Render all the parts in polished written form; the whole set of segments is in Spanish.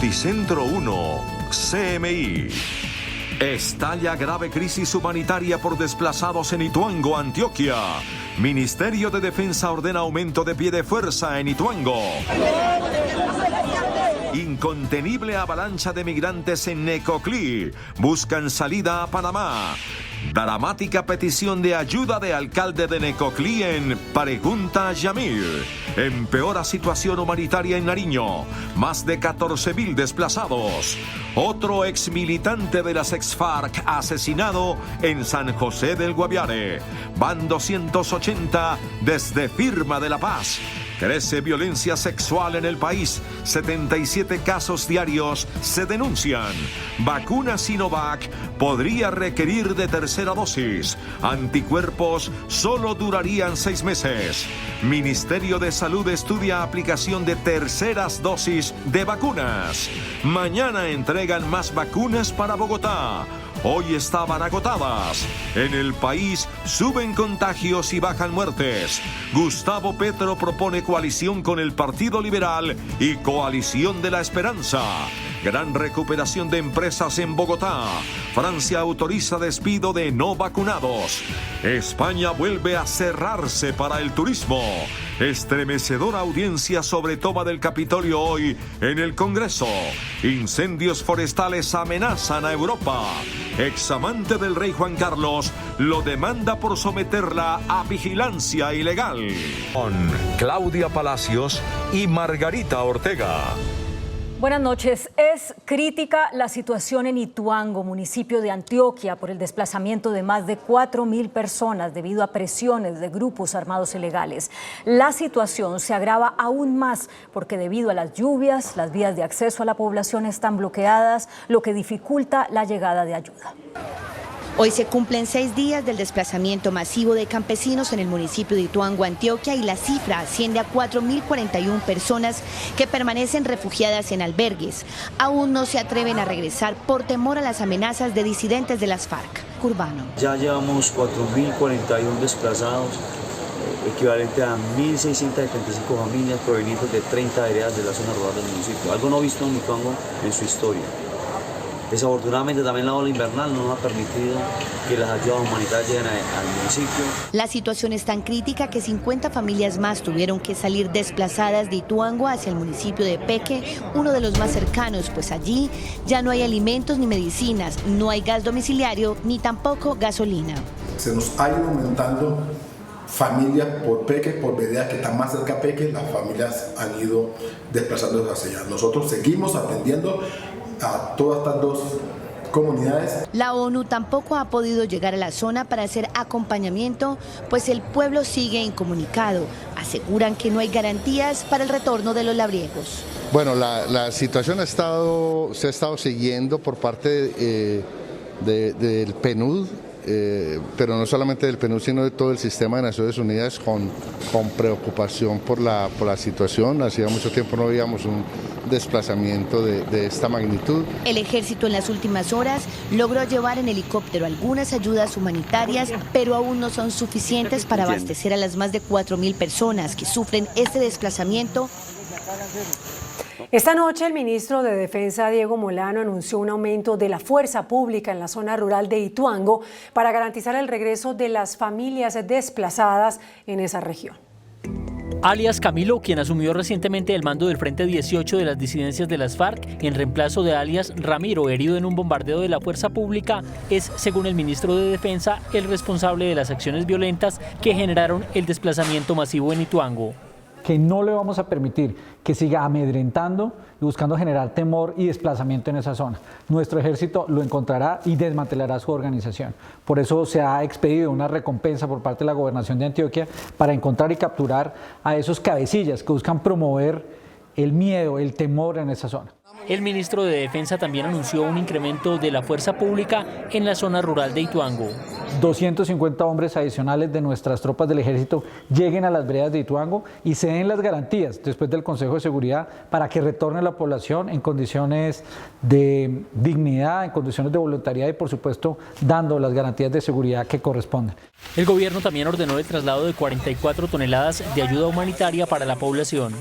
Noticentro 1, CMI. Estalla grave crisis humanitaria por desplazados en Ituango, Antioquia. Ministerio de Defensa ordena aumento de pie de fuerza en Ituango. Incontenible avalancha de migrantes en Necoclí. Buscan salida a Panamá. Dramática petición de ayuda de alcalde de Necoclí en Pregunta Yamil. Empeora situación humanitaria en Nariño. Más de 14.000 desplazados. Otro exmilitante de las ex-FARC asesinado en San José del Guaviare. Van 280 desde firma de la paz. Crece violencia sexual en el país. 77 casos diarios se denuncian. Vacuna Sinovac podría requerir de tercera dosis. Anticuerpos solo durarían 6 meses. Ministerio de Salud estudia aplicación de terceras dosis de vacunas. Mañana entregan más vacunas para Bogotá. Hoy estaban agotadas. En el país suben contagios y bajan muertes. Gustavo Petro propone coalición con el Partido Liberal y Coalición de la Esperanza. Gran recuperación de empresas en Bogotá. Francia autoriza despido de no vacunados. España vuelve a cerrarse para el turismo. Estremecedora audiencia sobre toma del Capitolio hoy en el Congreso. Incendios forestales amenazan a Europa. Examante del rey Juan Carlos lo demanda por someterla a vigilancia ilegal. Con Claudia Palacios y Margarita Ortega. Buenas noches. Es crítica la situación en Ituango, municipio de Antioquia, por el desplazamiento de más de 4.000 personas debido a presiones de grupos armados ilegales. La situación se agrava aún más porque debido a las lluvias, las vías de acceso a la población están bloqueadas, lo que dificulta la llegada de ayuda. Hoy se cumplen 6 días del desplazamiento masivo de campesinos en el municipio de Ituango, Antioquia, y la cifra asciende a 4.041 personas que permanecen refugiadas en albergues. Aún no se atreven a regresar por temor a las amenazas de disidentes de las FARC. Urbano. Ya llevamos 4.041 desplazados, equivalente a 1.675 familias provenientes de 30 áreas de la zona rural del municipio. Algo no visto en Ituango en su historia. Desafortunadamente también la ola invernal no nos ha permitido que las ayudas humanitarias lleguen al municipio. La situación es tan crítica que 50 familias más tuvieron que salir desplazadas de Ituango hacia el municipio de Peque, uno de los más cercanos, pues allí ya no hay alimentos ni medicinas, no hay gas domiciliario ni tampoco gasolina. Se nos ha ido aumentando familias por Peque, por Vedea, que está más cerca a Peque, las familias han ido desplazándose hacia allá. Nosotros seguimos atendiendo a todas estas dos comunidades. La ONU tampoco ha podido llegar a la zona para hacer acompañamiento, pues el pueblo sigue incomunicado. Aseguran que no hay garantías para el retorno de los labriegos. Bueno, la situación se ha estado siguiendo por parte del PNUD, pero no solamente del PNUD, sino de todo el sistema de Naciones Unidas con preocupación por la situación. Hacía mucho tiempo no veíamos un desplazamiento de esta magnitud. El ejército en las últimas horas logró llevar en helicóptero algunas ayudas humanitarias, pero aún no son suficientes para abastecer a las más de 4.000 personas que sufren este desplazamiento. Esta noche el ministro de Defensa, Diego Molano, anunció un aumento de la fuerza pública en la zona rural de Ituango para garantizar el regreso de las familias desplazadas en esa región. Alias Camilo, quien asumió recientemente el mando del Frente 18 de las disidencias de las FARC, en reemplazo de alias Ramiro, herido en un bombardeo de la fuerza pública, es, según el ministro de Defensa, el responsable de las acciones violentas que generaron el desplazamiento masivo en Ituango. Que no le vamos a permitir que siga amedrentando y buscando generar temor y desplazamiento en esa zona. Nuestro ejército lo encontrará y desmantelará su organización. Por eso se ha expedido una recompensa por parte de la Gobernación de Antioquia para encontrar y capturar a esos cabecillas que buscan promover el miedo, el temor en esa zona. El ministro de Defensa también anunció un incremento de la fuerza pública en la zona rural de Ituango. 250 hombres adicionales de nuestras tropas del ejército lleguen a las veredas de Ituango y se den las garantías después del Consejo de Seguridad para que retorne la población en condiciones de dignidad, en condiciones de voluntariedad y por supuesto dando las garantías de seguridad que corresponden. El gobierno también ordenó el traslado de 44 toneladas de ayuda humanitaria para la población.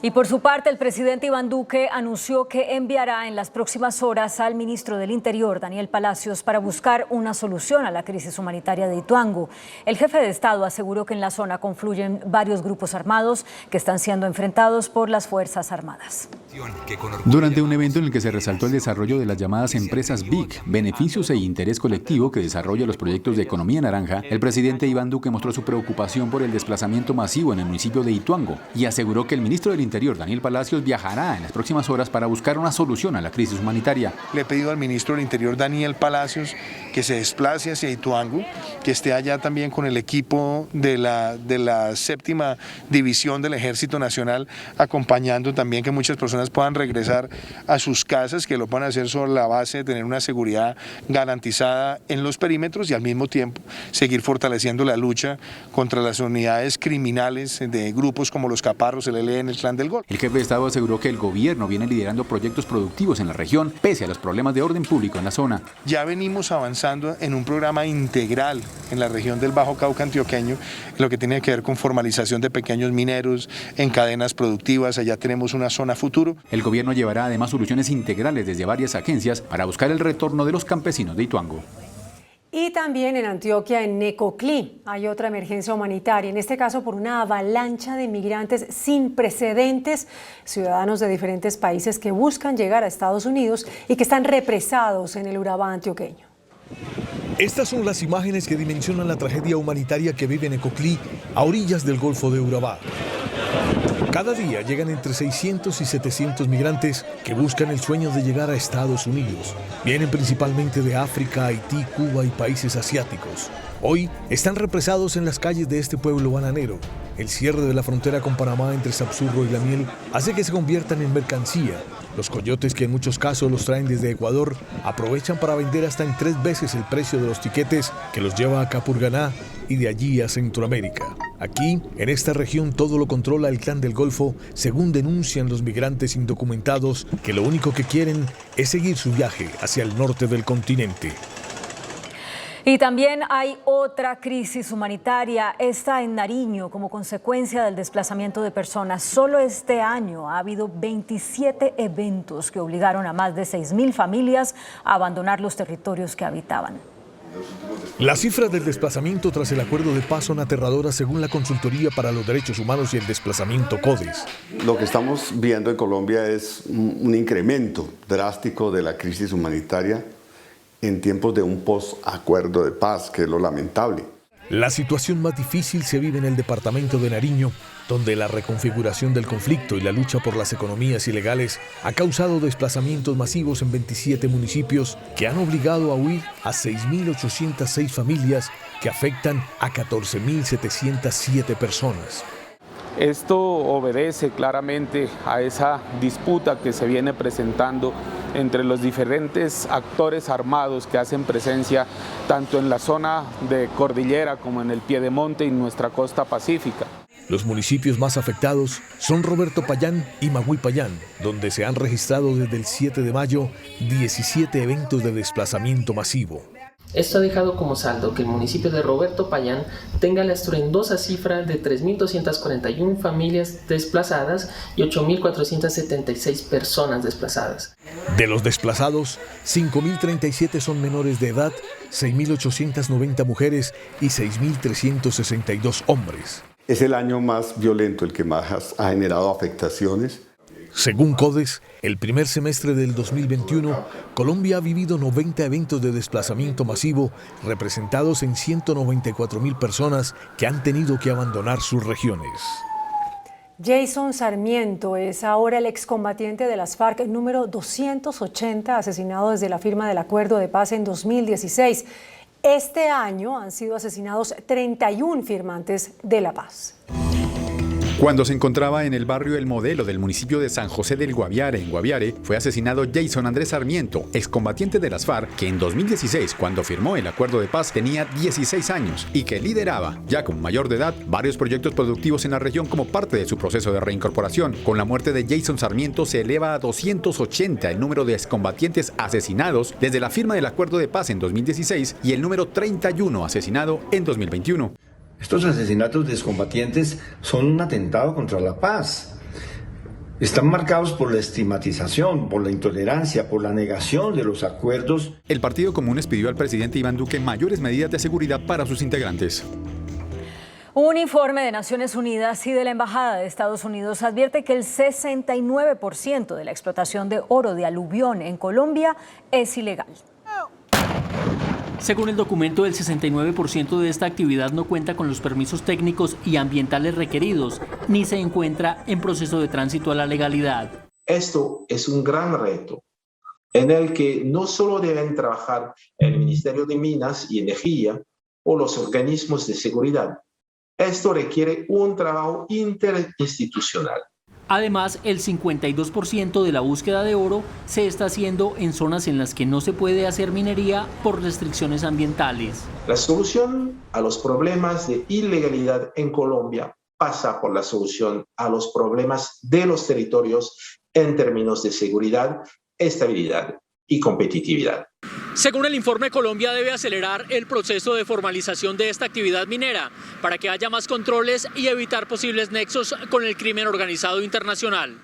Y por su parte, el presidente Iván Duque anunció que enviará en las próximas horas al ministro del Interior, Daniel Palacios, para buscar una solución a la crisis humanitaria de Ituango. El jefe de Estado aseguró que en la zona confluyen varios grupos armados que están siendo enfrentados por las Fuerzas Armadas. Durante un evento en el que se resaltó el desarrollo de las llamadas empresas BIC, beneficios e interés colectivo que desarrolla los proyectos de economía naranja, el presidente Iván Duque mostró su preocupación por el desplazamiento masivo en el municipio de Ituango y aseguró que el ministro del Interior, Daniel Palacios, viajará en las próximas horas para buscar una solución a la crisis humanitaria. Le he pedido al ministro del Interior, Daniel Palacios, que se desplace hacia Ituango, que esté allá también con el equipo de la séptima división del Ejército Nacional, acompañando también que muchas personas puedan regresar a sus casas, que lo puedan hacer sobre la base de tener una seguridad garantizada en los perímetros y al mismo tiempo seguir fortaleciendo la lucha contra las unidades criminales de grupos como los Caparros, el ELN, el Clan del Golfo. El jefe de Estado aseguró que el gobierno viene liderando proyectos productivos en la región, pese a los problemas de orden público en la zona. Ya venimos avanzando en un programa integral en la región del Bajo Cauca antioqueño, lo que tiene que ver con formalización de pequeños mineros en cadenas productivas. Allá tenemos una zona futuro. El gobierno llevará además soluciones integrales desde varias agencias para buscar el retorno de los campesinos de Ituango. Y también en Antioquia, en Necoclí, hay otra emergencia humanitaria, en este caso por una avalancha de migrantes sin precedentes, ciudadanos de diferentes países que buscan llegar a Estados Unidos y que están represados en el Urabá antioqueño. Estas son las imágenes que dimensionan la tragedia humanitaria que vive Necoclí, a orillas del Golfo de Urabá. Cada día llegan entre 600 y 700 migrantes que buscan el sueño de llegar a Estados Unidos. Vienen principalmente de África, Haití, Cuba y países asiáticos. Hoy están represados en las calles de este pueblo bananero. El cierre de la frontera con Panamá entre Sapsurro y La Miel hace que se conviertan en mercancía. Los coyotes, que en muchos casos los traen desde Ecuador, aprovechan para vender hasta en 3 veces el precio de los tiquetes que los lleva a Capurganá y de allí a Centroamérica. Aquí, en esta región, todo lo controla el Clan del Golfo, según denuncian los migrantes indocumentados, que lo único que quieren es seguir su viaje hacia el norte del continente. Y también hay otra crisis humanitaria, esta en Nariño, como consecuencia del desplazamiento de personas. Solo este año ha habido 27 eventos que obligaron a más de 6.000 familias a abandonar los territorios que habitaban. Las cifras del desplazamiento tras el acuerdo de paz son aterradoras, según la Consultoría para los Derechos Humanos y el Desplazamiento CODES. Lo que estamos viendo en Colombia es un incremento drástico de la crisis humanitaria en tiempos de un post-acuerdo de paz, que es lo lamentable. La situación más difícil se vive en el departamento de Nariño, donde la reconfiguración del conflicto y la lucha por las economías ilegales ha causado desplazamientos masivos en 27 municipios que han obligado a huir a 6.806 familias que afectan a 14.707 personas. Esto obedece claramente a esa disputa que se viene presentando entre los diferentes actores armados que hacen presencia tanto en la zona de cordillera como en el piedemonte y nuestra costa pacífica. Los municipios más afectados son Roberto Payán y Magüí Payán, donde se han registrado desde el 7 de mayo 17 eventos de desplazamiento masivo. Esto ha dejado como saldo que el municipio de Roberto Payán tenga la estruendosa cifra de 3.241 familias desplazadas y 8.476 personas desplazadas. De los desplazados, 5.037 son menores de edad, 6.890 mujeres y 6.362 hombres. Es el año más violento, el que más ha generado afectaciones. Según CODES, el primer semestre del 2021, Colombia ha vivido 90 eventos de desplazamiento masivo, representados en 194.000 personas que han tenido que abandonar sus regiones. Jason Sarmiento es ahora el excombatiente de las FARC número 280, asesinado desde la firma del acuerdo de paz en 2016. Este año han sido asesinados 31 firmantes de la paz. Cuando se encontraba en el barrio El Modelo del municipio de San José del Guaviare, en Guaviare, fue asesinado Jason Andrés Sarmiento, excombatiente de las FARC, que en 2016, cuando firmó el acuerdo de paz, tenía 16 años y que lideraba, ya como mayor de edad, varios proyectos productivos en la región como parte de su proceso de reincorporación. Con la muerte de Jason Sarmiento se eleva a 280 el número de excombatientes asesinados desde la firma del acuerdo de paz en 2016 y el número 31 asesinado en 2021. Estos asesinatos de excombatientes son un atentado contra la paz. están marcados por la estigmatización, por la intolerancia, por la negación de los acuerdos. El Partido Comunes pidió al presidente Iván Duque mayores medidas de seguridad para sus integrantes. Un informe de Naciones Unidas y de la Embajada de Estados Unidos advierte que el 69% de la explotación de oro de aluvión en Colombia es ilegal. Según el documento, el 69% de esta actividad no cuenta con los permisos técnicos y ambientales requeridos, ni se encuentra en proceso de tránsito a la legalidad. Esto es un gran reto en el que no solo deben trabajar el Ministerio de Minas y Energía o los organismos de seguridad. Esto requiere un trabajo interinstitucional. Además, el 52% de la búsqueda de oro se está haciendo en zonas en las que no se puede hacer minería por restricciones ambientales. La solución a los problemas de ilegalidad en Colombia pasa por la solución a los problemas de los territorios en términos de seguridad, estabilidad y competitividad. Según el informe, Colombia debe acelerar el proceso de formalización de esta actividad minera para que haya más controles y evitar posibles nexos con el crimen organizado internacional.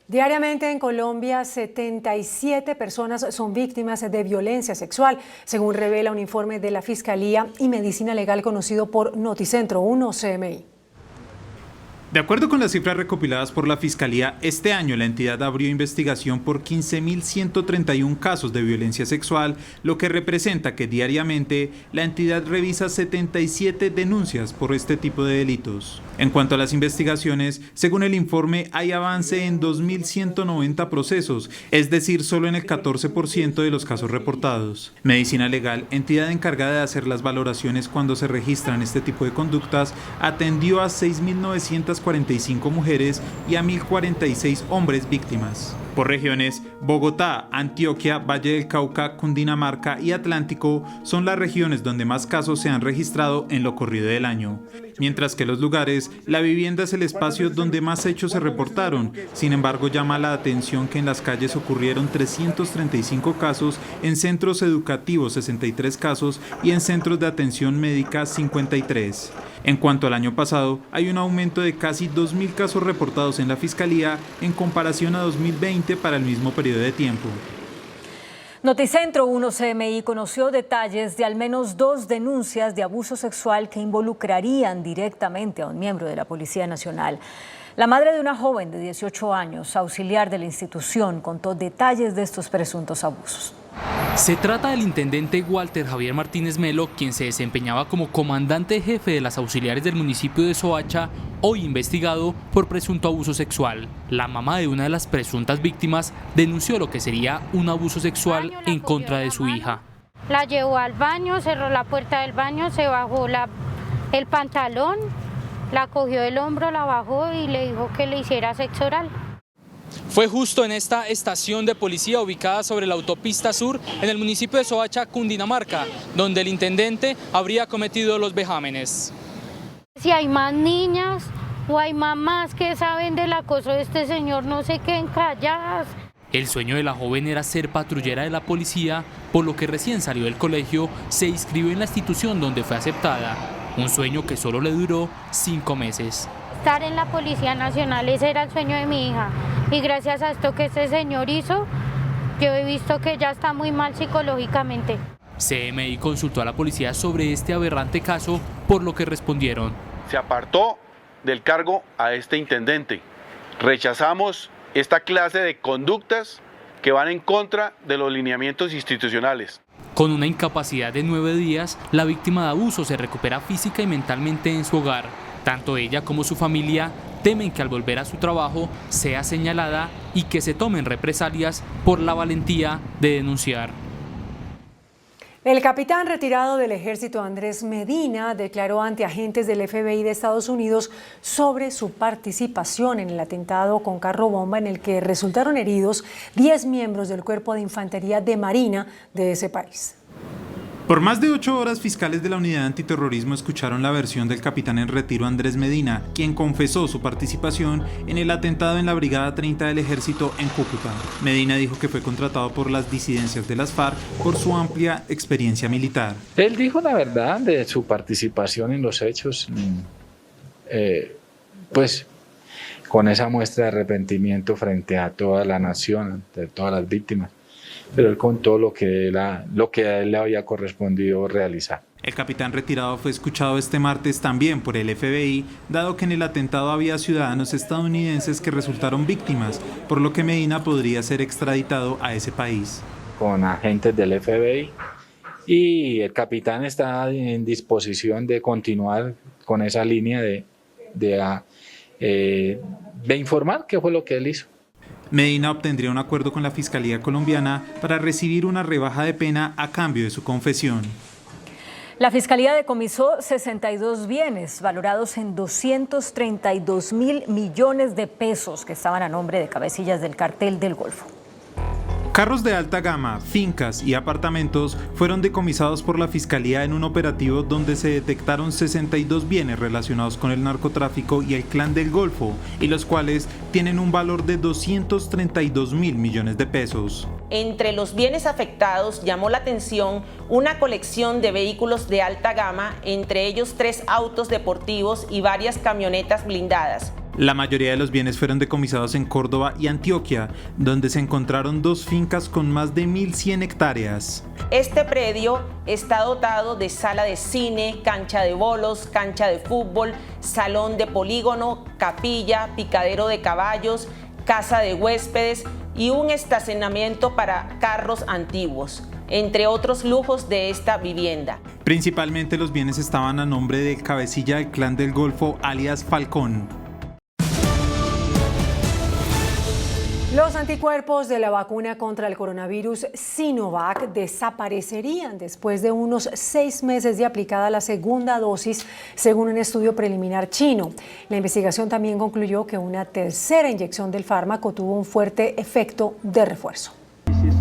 Diariamente en Colombia, 77 personas son víctimas de violencia sexual, según revela un informe de la Fiscalía y Medicina Legal conocido por Noticentro 1 CMI. De acuerdo con las cifras recopiladas por la Fiscalía, este año la entidad abrió investigación por 15.131 casos de violencia sexual, lo que representa que diariamente la entidad revisa 77 denuncias por este tipo de delitos. En cuanto a las investigaciones, según el informe, hay avance en 2.190 procesos, es decir, solo en el 14% de los casos reportados. Medicina Legal, entidad encargada de hacer las valoraciones cuando se registran este tipo de conductas, atendió a 6.945 mujeres y a 1.046 hombres víctimas. Por regiones, Bogotá, Antioquia, Valle del Cauca, Cundinamarca y Atlántico son las regiones donde más casos se han registrado en lo corrido del año. Mientras que los lugares, la vivienda es el espacio donde más hechos se reportaron. Sin embargo, llama la atención que en las calles ocurrieron 335 casos, en centros educativos 63 casos y en centros de atención médica 53. En cuanto al año pasado, hay un aumento de casi 2.000 casos reportados en la Fiscalía en comparación a 2020 para el mismo periodo de tiempo. Noticentro 1 CMI conoció detalles de al menos 2 denuncias de abuso sexual que involucrarían directamente a un miembro de la Policía Nacional. La madre de una joven de 18 años, auxiliar de la institución, contó detalles de estos presuntos abusos. Se trata del intendente Walter Javier Martínez Melo, quien se desempeñaba como comandante jefe de las auxiliares del municipio de Soacha, hoy investigado por presunto abuso sexual. La mamá de una de las presuntas víctimas denunció lo que sería un abuso sexual en contra de su hija. La llevó al baño, cerró la puerta del baño, se bajó el pantalón, la cogió del hombro, la bajó y le dijo que le hiciera sexo oral. Fue justo en esta estación de policía ubicada sobre la autopista sur en el municipio de Soacha, Cundinamarca, donde el intendente habría cometido los vejámenes. Si hay más niñas o hay mamás que saben del acoso de este señor, no se queden calladas. El sueño de la joven era ser patrullera de la policía, por lo que recién salió del colegio se inscribió en la institución donde fue aceptada. Un sueño que solo le duró 5 meses. Estar en la Policía Nacional, ese era el sueño de mi hija. Y gracias a esto que este señor hizo, yo he visto que ella está muy mal psicológicamente. CMI consultó a la policía sobre este aberrante caso, por lo que respondieron. Se apartó del cargo a este intendente. Rechazamos esta clase de conductas que van en contra de los lineamientos institucionales. Con una incapacidad de 9 días, la víctima de abuso se recupera física y mentalmente en su hogar. Tanto ella como su familia temen que al volver a su trabajo sea señalada y que se tomen represalias por la valentía de denunciar. El capitán retirado del ejército Andrés Medina declaró ante agentes del FBI de Estados Unidos sobre su participación en el atentado con carro bomba en el que resultaron heridos 10 miembros del Cuerpo de Infantería de Marina de ese país. Por más de 8 horas, fiscales de la Unidad Antiterrorismo escucharon la versión del capitán en retiro Andrés Medina, quien confesó su participación en el atentado en la Brigada 30 del Ejército en Cúcuta. Medina dijo que fue contratado por las disidencias de las FARC por su amplia experiencia militar. Él dijo la verdad de su participación en los hechos, pues con esa muestra de arrepentimiento frente a toda la nación, de todas las víctimas, pero él contó lo que a él le había correspondido realizar. El capitán retirado fue escuchado este martes también por el FBI, dado que en el atentado había ciudadanos estadounidenses que resultaron víctimas, por lo que Medina podría ser extraditado a ese país. Con agentes del FBI, y el capitán está en disposición de continuar con esa línea de informar qué fue lo que él hizo. Medina obtendría un acuerdo con la Fiscalía colombiana para recibir una rebaja de pena a cambio de su confesión. La Fiscalía decomisó 62 bienes valorados en 232.000 millones de pesos que estaban a nombre de cabecillas del Cartel del Golfo. Carros de alta gama, fincas y apartamentos fueron decomisados por la Fiscalía en un operativo donde se detectaron 62 bienes relacionados con el narcotráfico y el Clan del Golfo, y los cuales tienen un valor de 232.000 millones de pesos. Entre los bienes afectados llamó la atención una colección de vehículos de alta gama, entre ellos 3 autos deportivos y varias camionetas blindadas. La mayoría de los bienes fueron decomisados en Córdoba y Antioquia, donde se encontraron 2 fincas con más de 1.100 hectáreas. Este predio está dotado de sala de cine, cancha de bolos, cancha de fútbol, salón de polígono, capilla, picadero de caballos, casa de huéspedes y un estacionamiento para carros antiguos, entre otros lujos de esta vivienda. Principalmente los bienes estaban a nombre del cabecilla del Clan del Golfo, alias Falcón. Los anticuerpos de la vacuna contra el coronavirus Sinovac desaparecerían después de unos 6 meses de aplicada la segunda dosis, según un estudio preliminar chino. La investigación también concluyó que una tercera inyección del fármaco tuvo un fuerte efecto de refuerzo.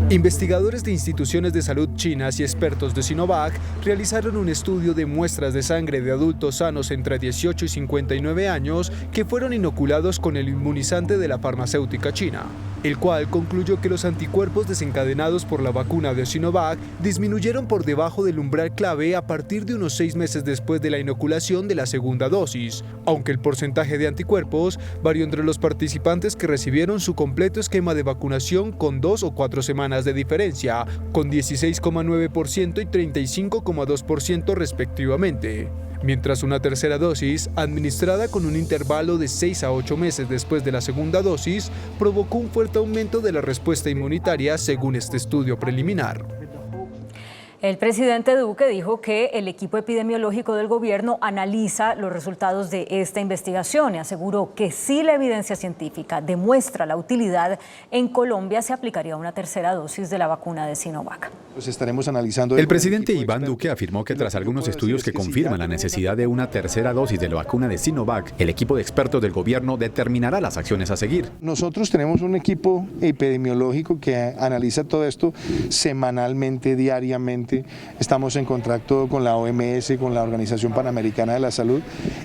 Investigadores de instituciones de salud chinas y expertos de Sinovac realizaron un estudio de muestras de sangre de adultos sanos entre 18 y 59 años que fueron inoculados con el inmunizante de la farmacéutica china, el cual concluyó que los anticuerpos desencadenados por la vacuna de Sinovac disminuyeron por debajo del umbral clave a partir de unos 6 meses después de la inoculación de la segunda dosis, aunque el porcentaje de anticuerpos varió entre los participantes que recibieron su completo esquema de vacunación con 2 o 4 semanas de diferencia, con 16,9% y 35,2% respectivamente. Mientras una tercera dosis, administrada con un intervalo de 6 a 8 meses después de la segunda dosis, provocó un fuerte aumento de la respuesta inmunitaria según este estudio preliminar. El presidente Duque dijo que el equipo epidemiológico del gobierno analiza los resultados de esta investigación y aseguró que si la evidencia científica demuestra la utilidad, en Colombia se aplicaría una tercera dosis de la vacuna de Sinovac. Pues estaremos analizando. El presidente Iván Duque afirmó que tras algunos estudios que confirman la necesidad de una tercera dosis de la vacuna de Sinovac, el equipo de expertos del gobierno determinará las acciones a seguir. Nosotros tenemos un equipo epidemiológico que analiza todo esto semanalmente, diariamente. Estamos en contacto con la OMS, con la Organización Panamericana de la Salud,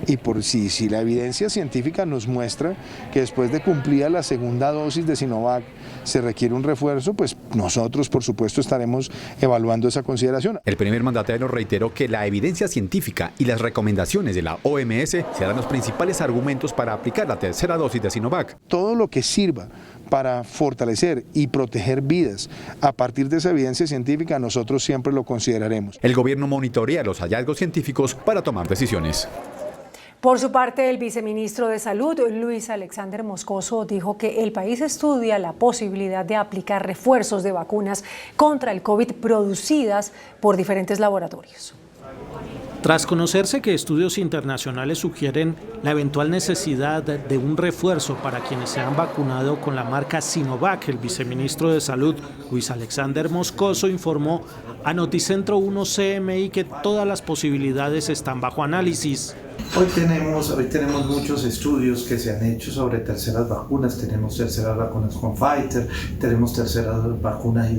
y por si la evidencia científica nos muestra que después de cumplida la segunda dosis de Sinovac se requiere un refuerzo, pues nosotros por supuesto estaremos evaluando esa consideración. El primer mandatario reiteró que la evidencia científica y las recomendaciones de la OMS serán los principales argumentos para aplicar la tercera dosis de Sinovac. Todo lo que sirva para fortalecer y proteger vidas a partir de esa evidencia científica, nosotros siempre lo consideraremos. El gobierno monitorea los hallazgos científicos para tomar decisiones. Por su parte, el viceministro de Salud, Luis Alexander Moscoso, dijo que el país estudia la posibilidad de aplicar refuerzos de vacunas contra el COVID producidas por diferentes laboratorios. Tras conocerse que estudios internacionales sugieren la eventual necesidad de un refuerzo para quienes se han vacunado con la marca Sinovac, el viceministro de Salud, Luis Alexander Moscoso, informó a Noticentro 1 CMI que todas las posibilidades están bajo análisis. Hoy tenemos muchos estudios que se han hecho sobre terceras vacunas. Tenemos terceras vacunas con Pfizer, tenemos terceras vacunas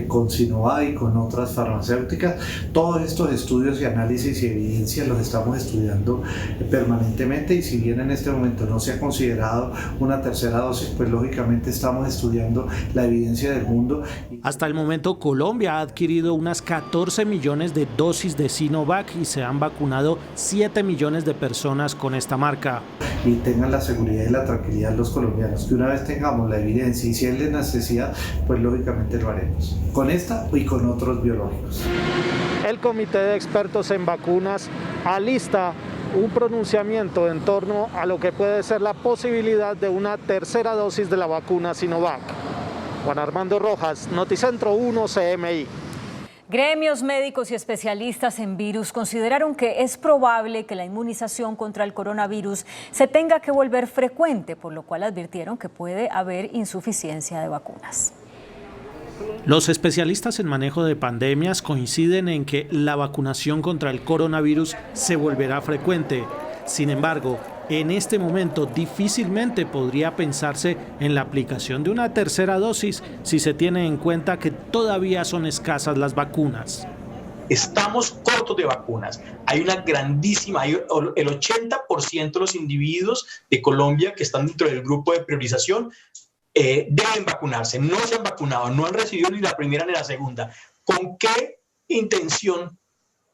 con Sinovac y con otras farmacéuticas. Todos estos estudios y análisis y evidencia los estamos estudiando permanentemente, y si bien en este momento no se ha considerado una tercera dosis, pues lógicamente estamos estudiando la evidencia del mundo. Hasta el momento Colombia ha adquirido unas 14 millones de dosis de Sinovac y se han vacunado 7 millones de personas con esta marca. y tengan la seguridad y la tranquilidad los colombianos, que una vez tengamos la evidencia y si es de necesidad, pues lógicamente lo haremos, con esta y con otros biológicos. El Comité de Expertos en Vacunas alista un pronunciamiento en torno a lo que puede ser la posibilidad de una tercera dosis de la vacuna Sinovac. Juan Armando Rojas, Noticentro 1 CMI. Gremios médicos y especialistas en virus consideraron que es probable que la inmunización contra el coronavirus se tenga que volver frecuente, por lo cual advirtieron que puede haber insuficiencia de vacunas. Los especialistas en manejo de pandemias coinciden en que la vacunación contra el coronavirus se volverá frecuente. Sin embargo, en este momento difícilmente podría pensarse en la aplicación de una tercera dosis si se tiene en cuenta que todavía son escasas las vacunas. Estamos cortos de vacunas. Hay una grandísima, el 80% de los individuos de Colombia que están dentro del grupo de priorización deben vacunarse, no se han vacunado, no han recibido ni la primera ni la segunda. ¿Con qué intención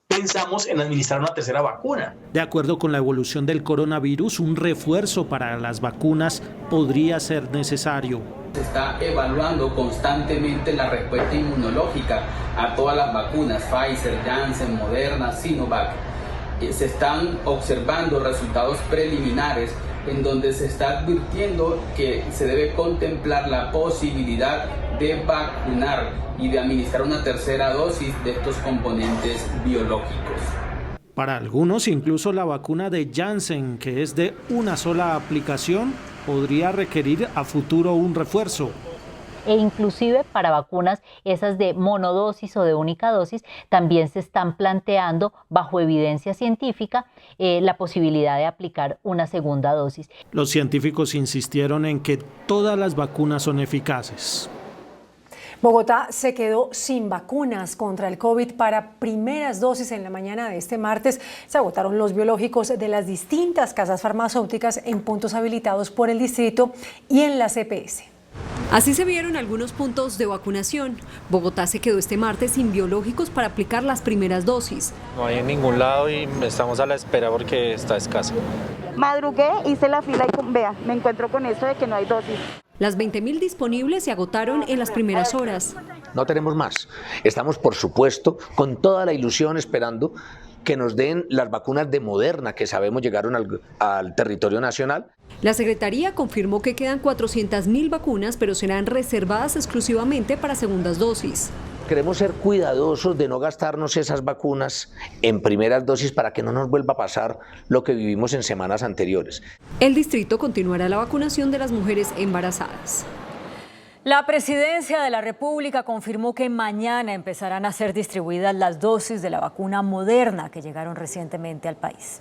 pensamos en administrar una tercera vacuna? De acuerdo con la evolución del coronavirus, un refuerzo para las vacunas podría ser necesario. Se está evaluando constantemente la respuesta inmunológica a todas las vacunas, Pfizer, Janssen, Moderna, Sinovac. Se están observando resultados preliminares en donde se está advirtiendo que se debe contemplar la posibilidad de vacunar y de administrar una tercera dosis de estos componentes biológicos. Para algunos, incluso la vacuna de Janssen, que es de una sola aplicación, podría requerir a futuro un refuerzo. E inclusive para vacunas esas de monodosis o de única dosis también se están planteando bajo evidencia científica la posibilidad de aplicar una segunda dosis. Los científicos insistieron en que todas las vacunas son eficaces. Bogotá se quedó sin vacunas contra el COVID para primeras dosis. En la mañana de este martes se agotaron los biológicos de las distintas casas farmacéuticas en puntos habilitados por el distrito y en la CPS. Así se vieron algunos puntos de vacunación. Bogotá se quedó este martes sin biológicos para aplicar las primeras dosis. No hay en ningún lado y estamos a la espera porque está escaso. Madrugué, hice la fila y vea, me encuentro con esto de que no hay dosis. Las 20.000 disponibles se agotaron en las primeras horas. No tenemos más. Estamos, por supuesto, con toda la ilusión esperando que nos den las vacunas de Moderna que sabemos llegaron al territorio nacional. La Secretaría confirmó que quedan 400.000 vacunas, pero serán reservadas exclusivamente para segundas dosis. Queremos ser cuidadosos de no gastarnos esas vacunas en primeras dosis para que no nos vuelva a pasar lo que vivimos en semanas anteriores. El distrito continuará la vacunación de las mujeres embarazadas. La Presidencia de la República confirmó que mañana empezarán a ser distribuidas las dosis de la vacuna Moderna que llegaron recientemente al país.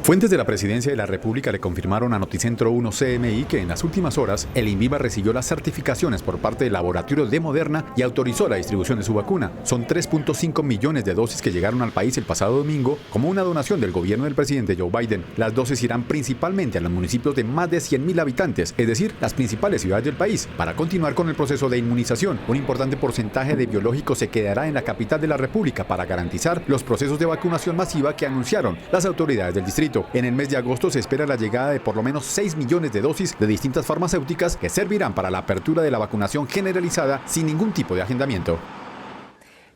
Fuentes de la Presidencia de la República le confirmaron a Noticentro 1 CMI que en las últimas horas el INVIMA recibió las certificaciones por parte del laboratorio de Moderna y autorizó la distribución de su vacuna. Son 3.5 millones de dosis que llegaron al país el pasado domingo como una donación del gobierno del presidente Joe Biden. Las dosis irán principalmente a los municipios de más de 100.000 habitantes, es decir, las principales ciudades del país, para continuar con el proceso de inmunización. Un importante porcentaje de biológicos se quedará en la capital de la República para garantizar los procesos de vacunación masiva que anunciaron las autoridades del distrito. En el mes de agosto se espera la llegada de por lo menos 6 millones de dosis de distintas farmacéuticas que servirán para la apertura de la vacunación generalizada sin ningún tipo de agendamiento.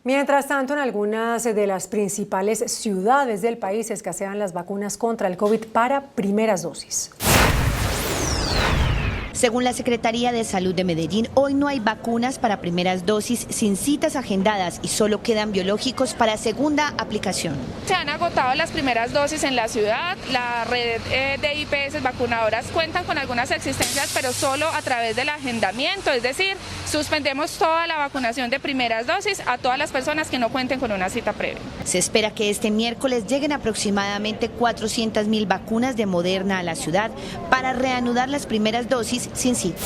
Mientras tanto, en algunas de las principales ciudades del país escasean las vacunas contra el COVID para primeras dosis. Según la Secretaría de Salud de Medellín, hoy no hay vacunas para primeras dosis sin citas agendadas y solo quedan biológicos para segunda aplicación. Se han agotado las primeras dosis en la ciudad. La red de IPS vacunadoras cuentan con algunas existencias, pero solo a través del agendamiento, es decir, suspendemos toda la vacunación de primeras dosis a todas las personas que no cuenten con una cita previa. Se espera que este miércoles lleguen aproximadamente 400.000 vacunas de Moderna a la ciudad para reanudar las primeras dosis sin cita.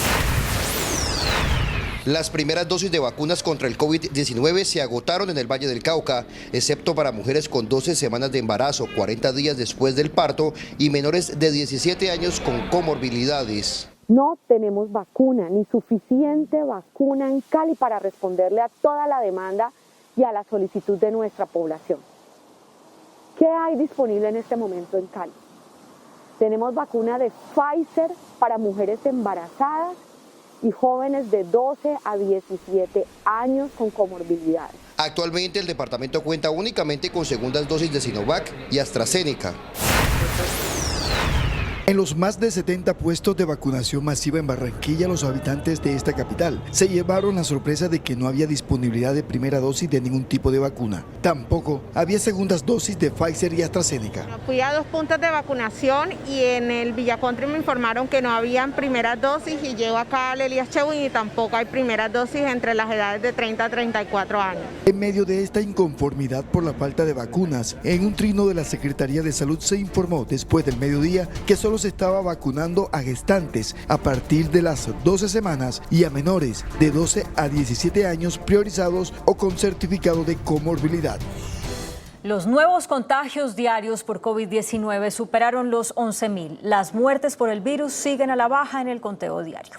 Las primeras dosis de vacunas contra el COVID-19 se agotaron en el Valle del Cauca, excepto para mujeres con 12 semanas de embarazo, 40 días después del parto y menores de 17 años con comorbilidades. No tenemos vacuna, ni suficiente vacuna en Cali para responderle a toda la demanda y a la solicitud de nuestra población. ¿Qué hay disponible en este momento en Cali? Tenemos vacuna de Pfizer para mujeres embarazadas y jóvenes de 12 a 17 años con comorbilidades. Actualmente el departamento cuenta únicamente con segundas dosis de Sinovac y AstraZeneca. En los más de 70 puestos de vacunación masiva en Barranquilla, los habitantes de esta capital se llevaron la sorpresa de que no había disponibilidad de primera dosis de ningún tipo de vacuna. Tampoco había segundas dosis de Pfizer y AstraZeneca. Fui a 2 puntos de vacunación y en el Villacountry me informaron que no habían primeras dosis y llego acá al Elías Chewin y tampoco hay primeras dosis entre las edades de 30 a 34 años. En medio de esta inconformidad por la falta de vacunas, en un trino de la Secretaría de Salud se informó después del mediodía que solo se estaba vacunando a gestantes a partir de las 12 semanas y a menores de 12 a 17 años priorizados o con certificado de comorbilidad. Los nuevos contagios diarios por COVID-19 superaron los 11.000. Las muertes por el virus siguen a la baja en el conteo diario.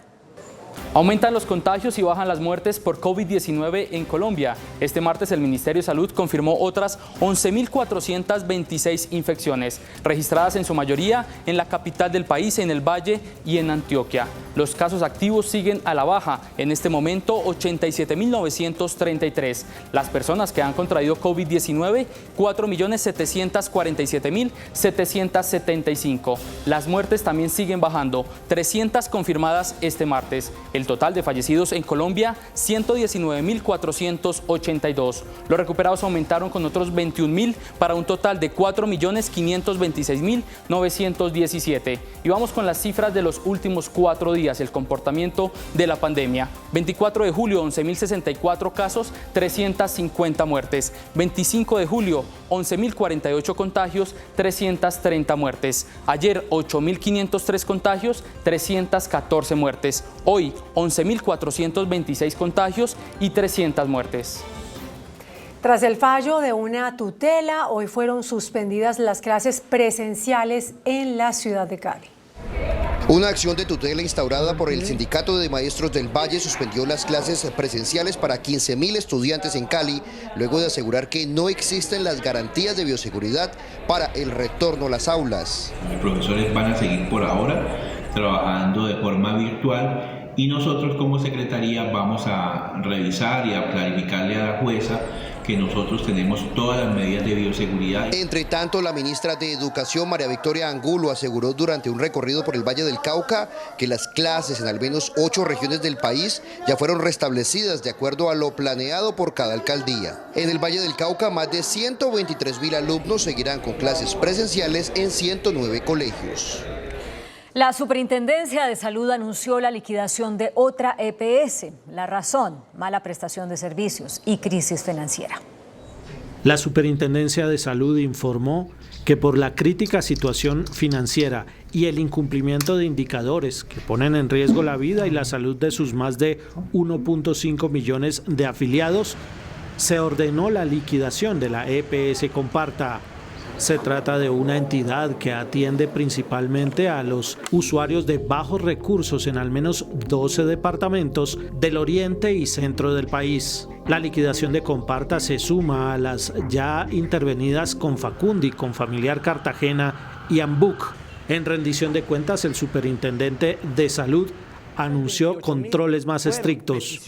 Aumentan los contagios y bajan las muertes por COVID-19 en Colombia. Este martes el Ministerio de Salud confirmó otras 11.426 infecciones, registradas en su mayoría en la capital del país, en el Valle y en Antioquia. Los casos activos siguen a la baja, en este momento 87.933. Las personas que han contraído COVID-19, 4.747.775. Las muertes también siguen bajando, 300 confirmadas este martes. El total de fallecidos en Colombia, 119.482. Los recuperados aumentaron con otros 21.000 para un total de 4.526.917. Y vamos con las cifras de los últimos 4 días, el comportamiento de la pandemia. 24 de julio, 11.064 casos, 350 muertes. 25 de julio, 11.048 contagios, 330 muertes. Ayer, 8.503 contagios, 314 muertes. Hoy, 11.426 contagios y 300 muertes. Tras el fallo de una tutela, hoy fueron suspendidas las clases presenciales en la ciudad de Cali. Una acción de tutela instaurada por el Sindicato de Maestros del Valle suspendió las clases presenciales para 15.000 estudiantes en Cali, luego de asegurar que no existen las garantías de bioseguridad para el retorno a las aulas. Los profesores van a seguir por ahora trabajando de forma virtual y nosotros como Secretaría vamos a revisar y a clarificarle a la jueza que nosotros tenemos todas las medidas de bioseguridad. Entre tanto, la ministra de Educación, María Victoria Angulo, aseguró durante un recorrido por el Valle del Cauca que las clases en al menos 8 regiones del país ya fueron restablecidas de acuerdo a lo planeado por cada alcaldía. En el Valle del Cauca, más de 123.000 alumnos seguirán con clases presenciales en 109 colegios. La Superintendencia de Salud anunció la liquidación de otra EPS. La razón, mala prestación de servicios y crisis financiera. La Superintendencia de Salud informó que por la crítica situación financiera y el incumplimiento de indicadores que ponen en riesgo la vida y la salud de sus más de 1.5 millones de afiliados, se ordenó la liquidación de la EPS Comparta. Se trata de una entidad que atiende principalmente a los usuarios de bajos recursos en al menos 12 departamentos del oriente y centro del país. La liquidación de Comparta se suma a las ya intervenidas Confacundi, Confamiliar Cartagena y Ambuc. En rendición de cuentas, el superintendente de Salud anunció controles más estrictos.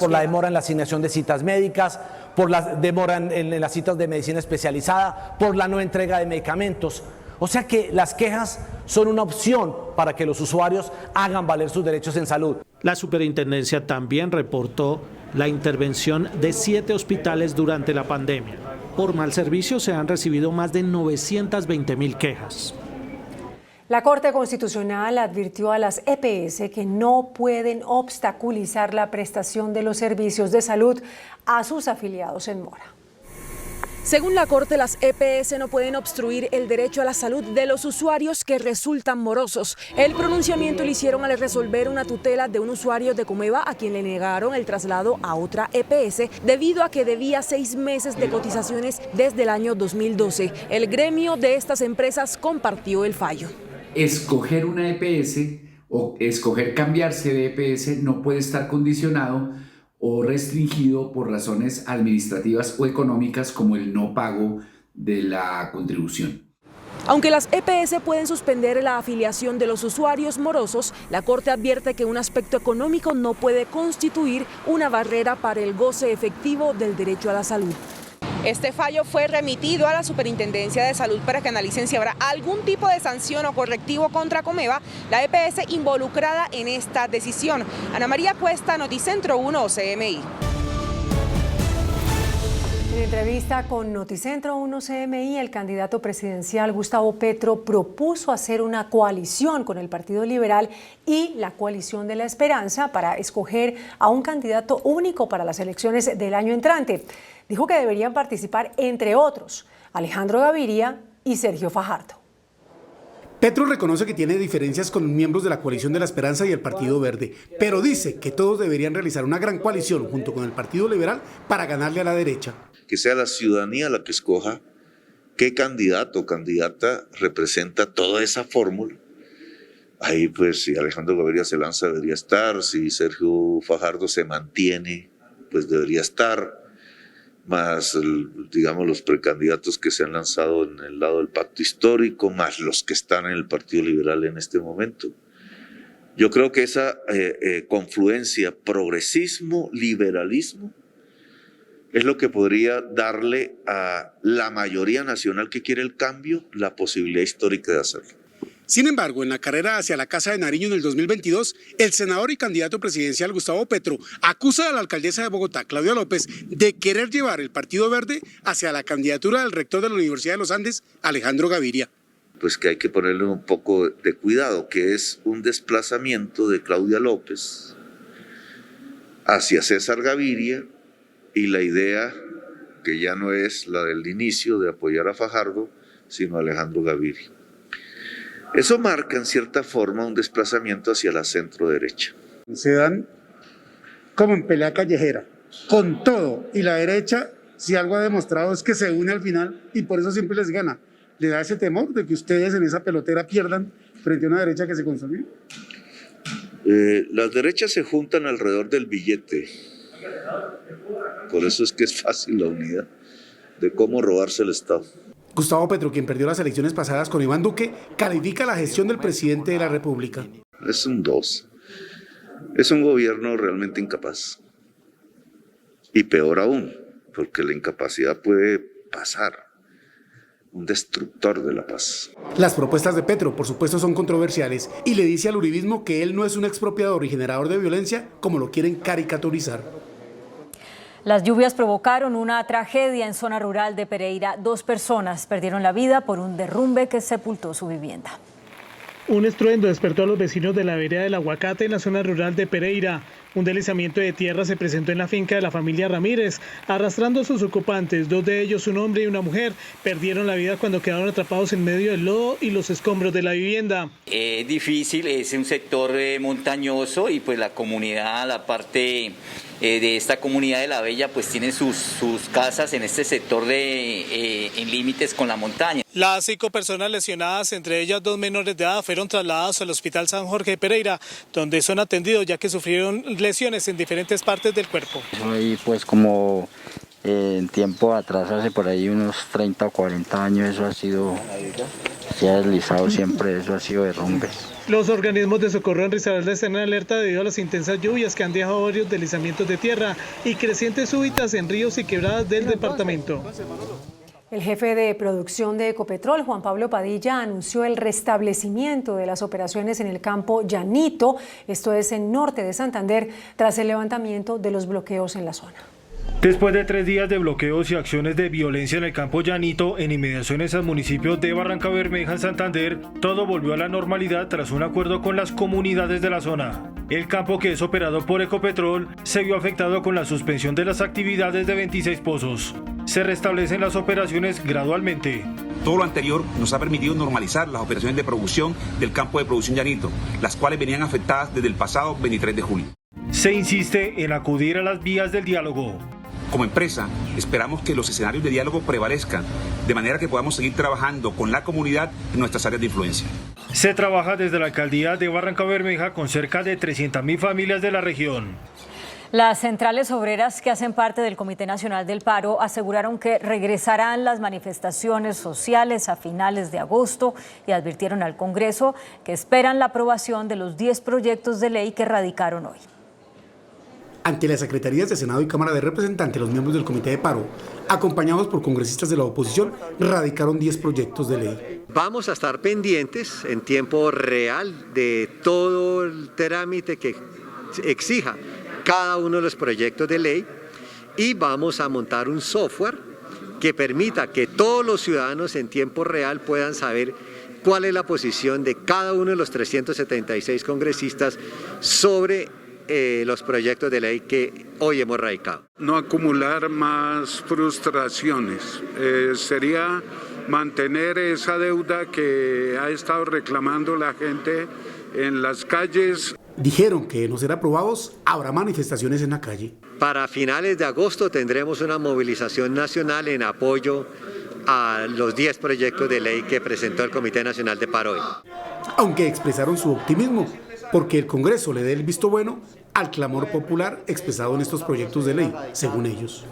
Por la demora en la asignación de citas médicas, por la demora en las citas de medicina especializada, por la no entrega de medicamentos. O sea que las quejas son una opción para que los usuarios hagan valer sus derechos en salud. La superintendencia también reportó la intervención de 7 hospitales durante la pandemia. Por mal servicio se han recibido más de 920.000 quejas. La Corte Constitucional advirtió a las EPS que no pueden obstaculizar la prestación de los servicios de salud a sus afiliados en mora. Según la Corte, las EPS no pueden obstruir el derecho a la salud de los usuarios que resultan morosos. El pronunciamiento lo hicieron al resolver una tutela de un usuario de Comeva a quien le negaron el traslado a otra EPS debido a que debía 6 meses de cotizaciones desde el año 2012. El gremio de estas empresas compartió el fallo. Escoger una EPS o escoger cambiarse de EPS no puede estar condicionado o restringido por razones administrativas o económicas como el no pago de la contribución. Aunque las EPS pueden suspender la afiliación de los usuarios morosos, la Corte advierte que un aspecto económico no puede constituir una barrera para el goce efectivo del derecho a la salud. Este fallo fue remitido a la Superintendencia de Salud para que analicen si habrá algún tipo de sanción o correctivo contra Comeva, la EPS involucrada en esta decisión. Ana María Cuesta, Noticentro 1 CMI. En entrevista con Noticentro 1 CMI, el candidato presidencial Gustavo Petro propuso hacer una coalición con el Partido Liberal y la Coalición de la Esperanza para escoger a un candidato único para las elecciones del año entrante. Dijo que deberían participar, entre otros, Alejandro Gaviria y Sergio Fajardo. Petro reconoce que tiene diferencias con miembros de la Coalición de la Esperanza y el Partido Verde, pero dice que todos deberían realizar una gran coalición junto con el Partido Liberal para ganarle a la derecha. Que sea la ciudadanía la que escoja qué candidato o candidata representa toda esa fórmula. Ahí pues si Alejandro Gaviria se lanza debería estar, si Sergio Fajardo se mantiene pues debería estar, más digamos los precandidatos que se han lanzado en el lado del pacto histórico, más los que están en el Partido Liberal en este momento. Yo creo que esa confluencia progresismo-liberalismo es lo que podría darle a la mayoría nacional que quiere el cambio la posibilidad histórica de hacerlo. Sin embargo, en la carrera hacia la Casa de Nariño en el 2022, el senador y candidato presidencial Gustavo Petro acusa a la alcaldesa de Bogotá, Claudia López, de querer llevar el Partido Verde hacia la candidatura del rector de la Universidad de los Andes, Alejandro Gaviria. Pues que hay que ponerle un poco de cuidado, que es un desplazamiento de Claudia López hacia César Gaviria y la idea que ya no es la del inicio de apoyar a Fajardo, sino a Alejandro Gaviria. Eso marca en cierta forma un desplazamiento hacia la centro derecha. Se dan como en pelea callejera, con todo, y la derecha, si algo ha demostrado es que se une al final y por eso siempre les gana. ¿Le da ese temor de que ustedes en esa pelotera pierdan frente a una derecha que se consolide? Las derechas se juntan alrededor del billete. Por eso es que es fácil la unidad de cómo robarse el Estado. Gustavo Petro, quien perdió las elecciones pasadas con Iván Duque, califica la gestión del presidente de la República. Es un 2. Es un gobierno realmente incapaz. Y peor aún, porque la incapacidad puede pasar. Un destructor de la paz. Las propuestas de Petro, por supuesto, son controversiales y le dice al uribismo que él no es un expropiador y generador de violencia como lo quieren caricaturizar. Las lluvias provocaron una tragedia en zona rural de Pereira. 2 personas perdieron la vida por un derrumbe que sepultó su vivienda. Un estruendo despertó a los vecinos de la vereda del Aguacate en la zona rural de Pereira. Un deslizamiento de tierra se presentó en la finca de la familia Ramírez, arrastrando a sus ocupantes. 2 de ellos, un hombre y una mujer, perdieron la vida cuando quedaron atrapados en medio del lodo y los escombros de la vivienda. Es difícil, es un sector montañoso y pues la comunidad, la parte de esta comunidad de La Bella, pues tiene sus casas en este sector en límites con la montaña. Las 5 personas lesionadas, entre ellas 2 menores de edad, fueron trasladadas al Hospital San Jorge de Pereira, donde son atendidos ya que sufrieron lesiones en diferentes partes del cuerpo. Ahí pues como en tiempo atrás, hace por ahí unos 30 o 40 años, eso ha sido, se ha deslizado siempre, eso ha sido derrumbes. Los organismos de socorro en Risaralda están en alerta debido a las intensas lluvias que han dejado varios deslizamientos de tierra y crecientes súbitas en ríos y quebradas del departamento. El jefe de producción de Ecopetrol, Juan Pablo Padilla, anunció el restablecimiento de las operaciones en el campo Llanito, esto es en norte de Santander, tras el levantamiento de los bloqueos en la zona. Después de 3 días de bloqueos y acciones de violencia en el campo Llanito, en inmediaciones al municipio de Barrancabermeja, en Santander, todo volvió a la normalidad tras un acuerdo con las comunidades de la zona. El campo, que es operado por Ecopetrol, se vio afectado con la suspensión de las actividades de 26 pozos. Se restablecen las operaciones gradualmente. Todo lo anterior nos ha permitido normalizar las operaciones de producción del campo de producción Llanito, las cuales venían afectadas desde el pasado 23 de julio. Se insiste en acudir a las vías del diálogo. Como empresa, esperamos que los escenarios de diálogo prevalezcan, de manera que podamos seguir trabajando con la comunidad en nuestras áreas de influencia. Se trabaja desde la alcaldía de Barrancabermeja con cerca de 300.000 familias de la región. Las centrales obreras que hacen parte del Comité Nacional del Paro aseguraron que regresarán las manifestaciones sociales a finales de agosto y advirtieron al Congreso que esperan la aprobación de los 10 proyectos de ley que radicaron hoy. Ante las secretarías de Senado y Cámara de Representantes, los miembros del Comité de Paro, acompañados por congresistas de la oposición, radicaron 10 proyectos de ley. Vamos a estar pendientes en tiempo real de todo el trámite que exija cada uno de los proyectos de ley y vamos a montar un software que permita que todos los ciudadanos en tiempo real puedan saber cuál es la posición de cada uno de los 376 congresistas sobre los proyectos de ley que hoy hemos radicado. No acumular más frustraciones, sería mantener esa deuda que ha estado reclamando la gente en las calles. Dijeron que de no ser aprobados, habrá manifestaciones en la calle. Para finales de agosto tendremos una movilización nacional en apoyo a los 10 proyectos de ley que presentó el Comité Nacional de Paro hoy. Aunque expresaron su optimismo porque el Congreso le dé el visto bueno al clamor popular expresado en estos proyectos de ley, según ellos.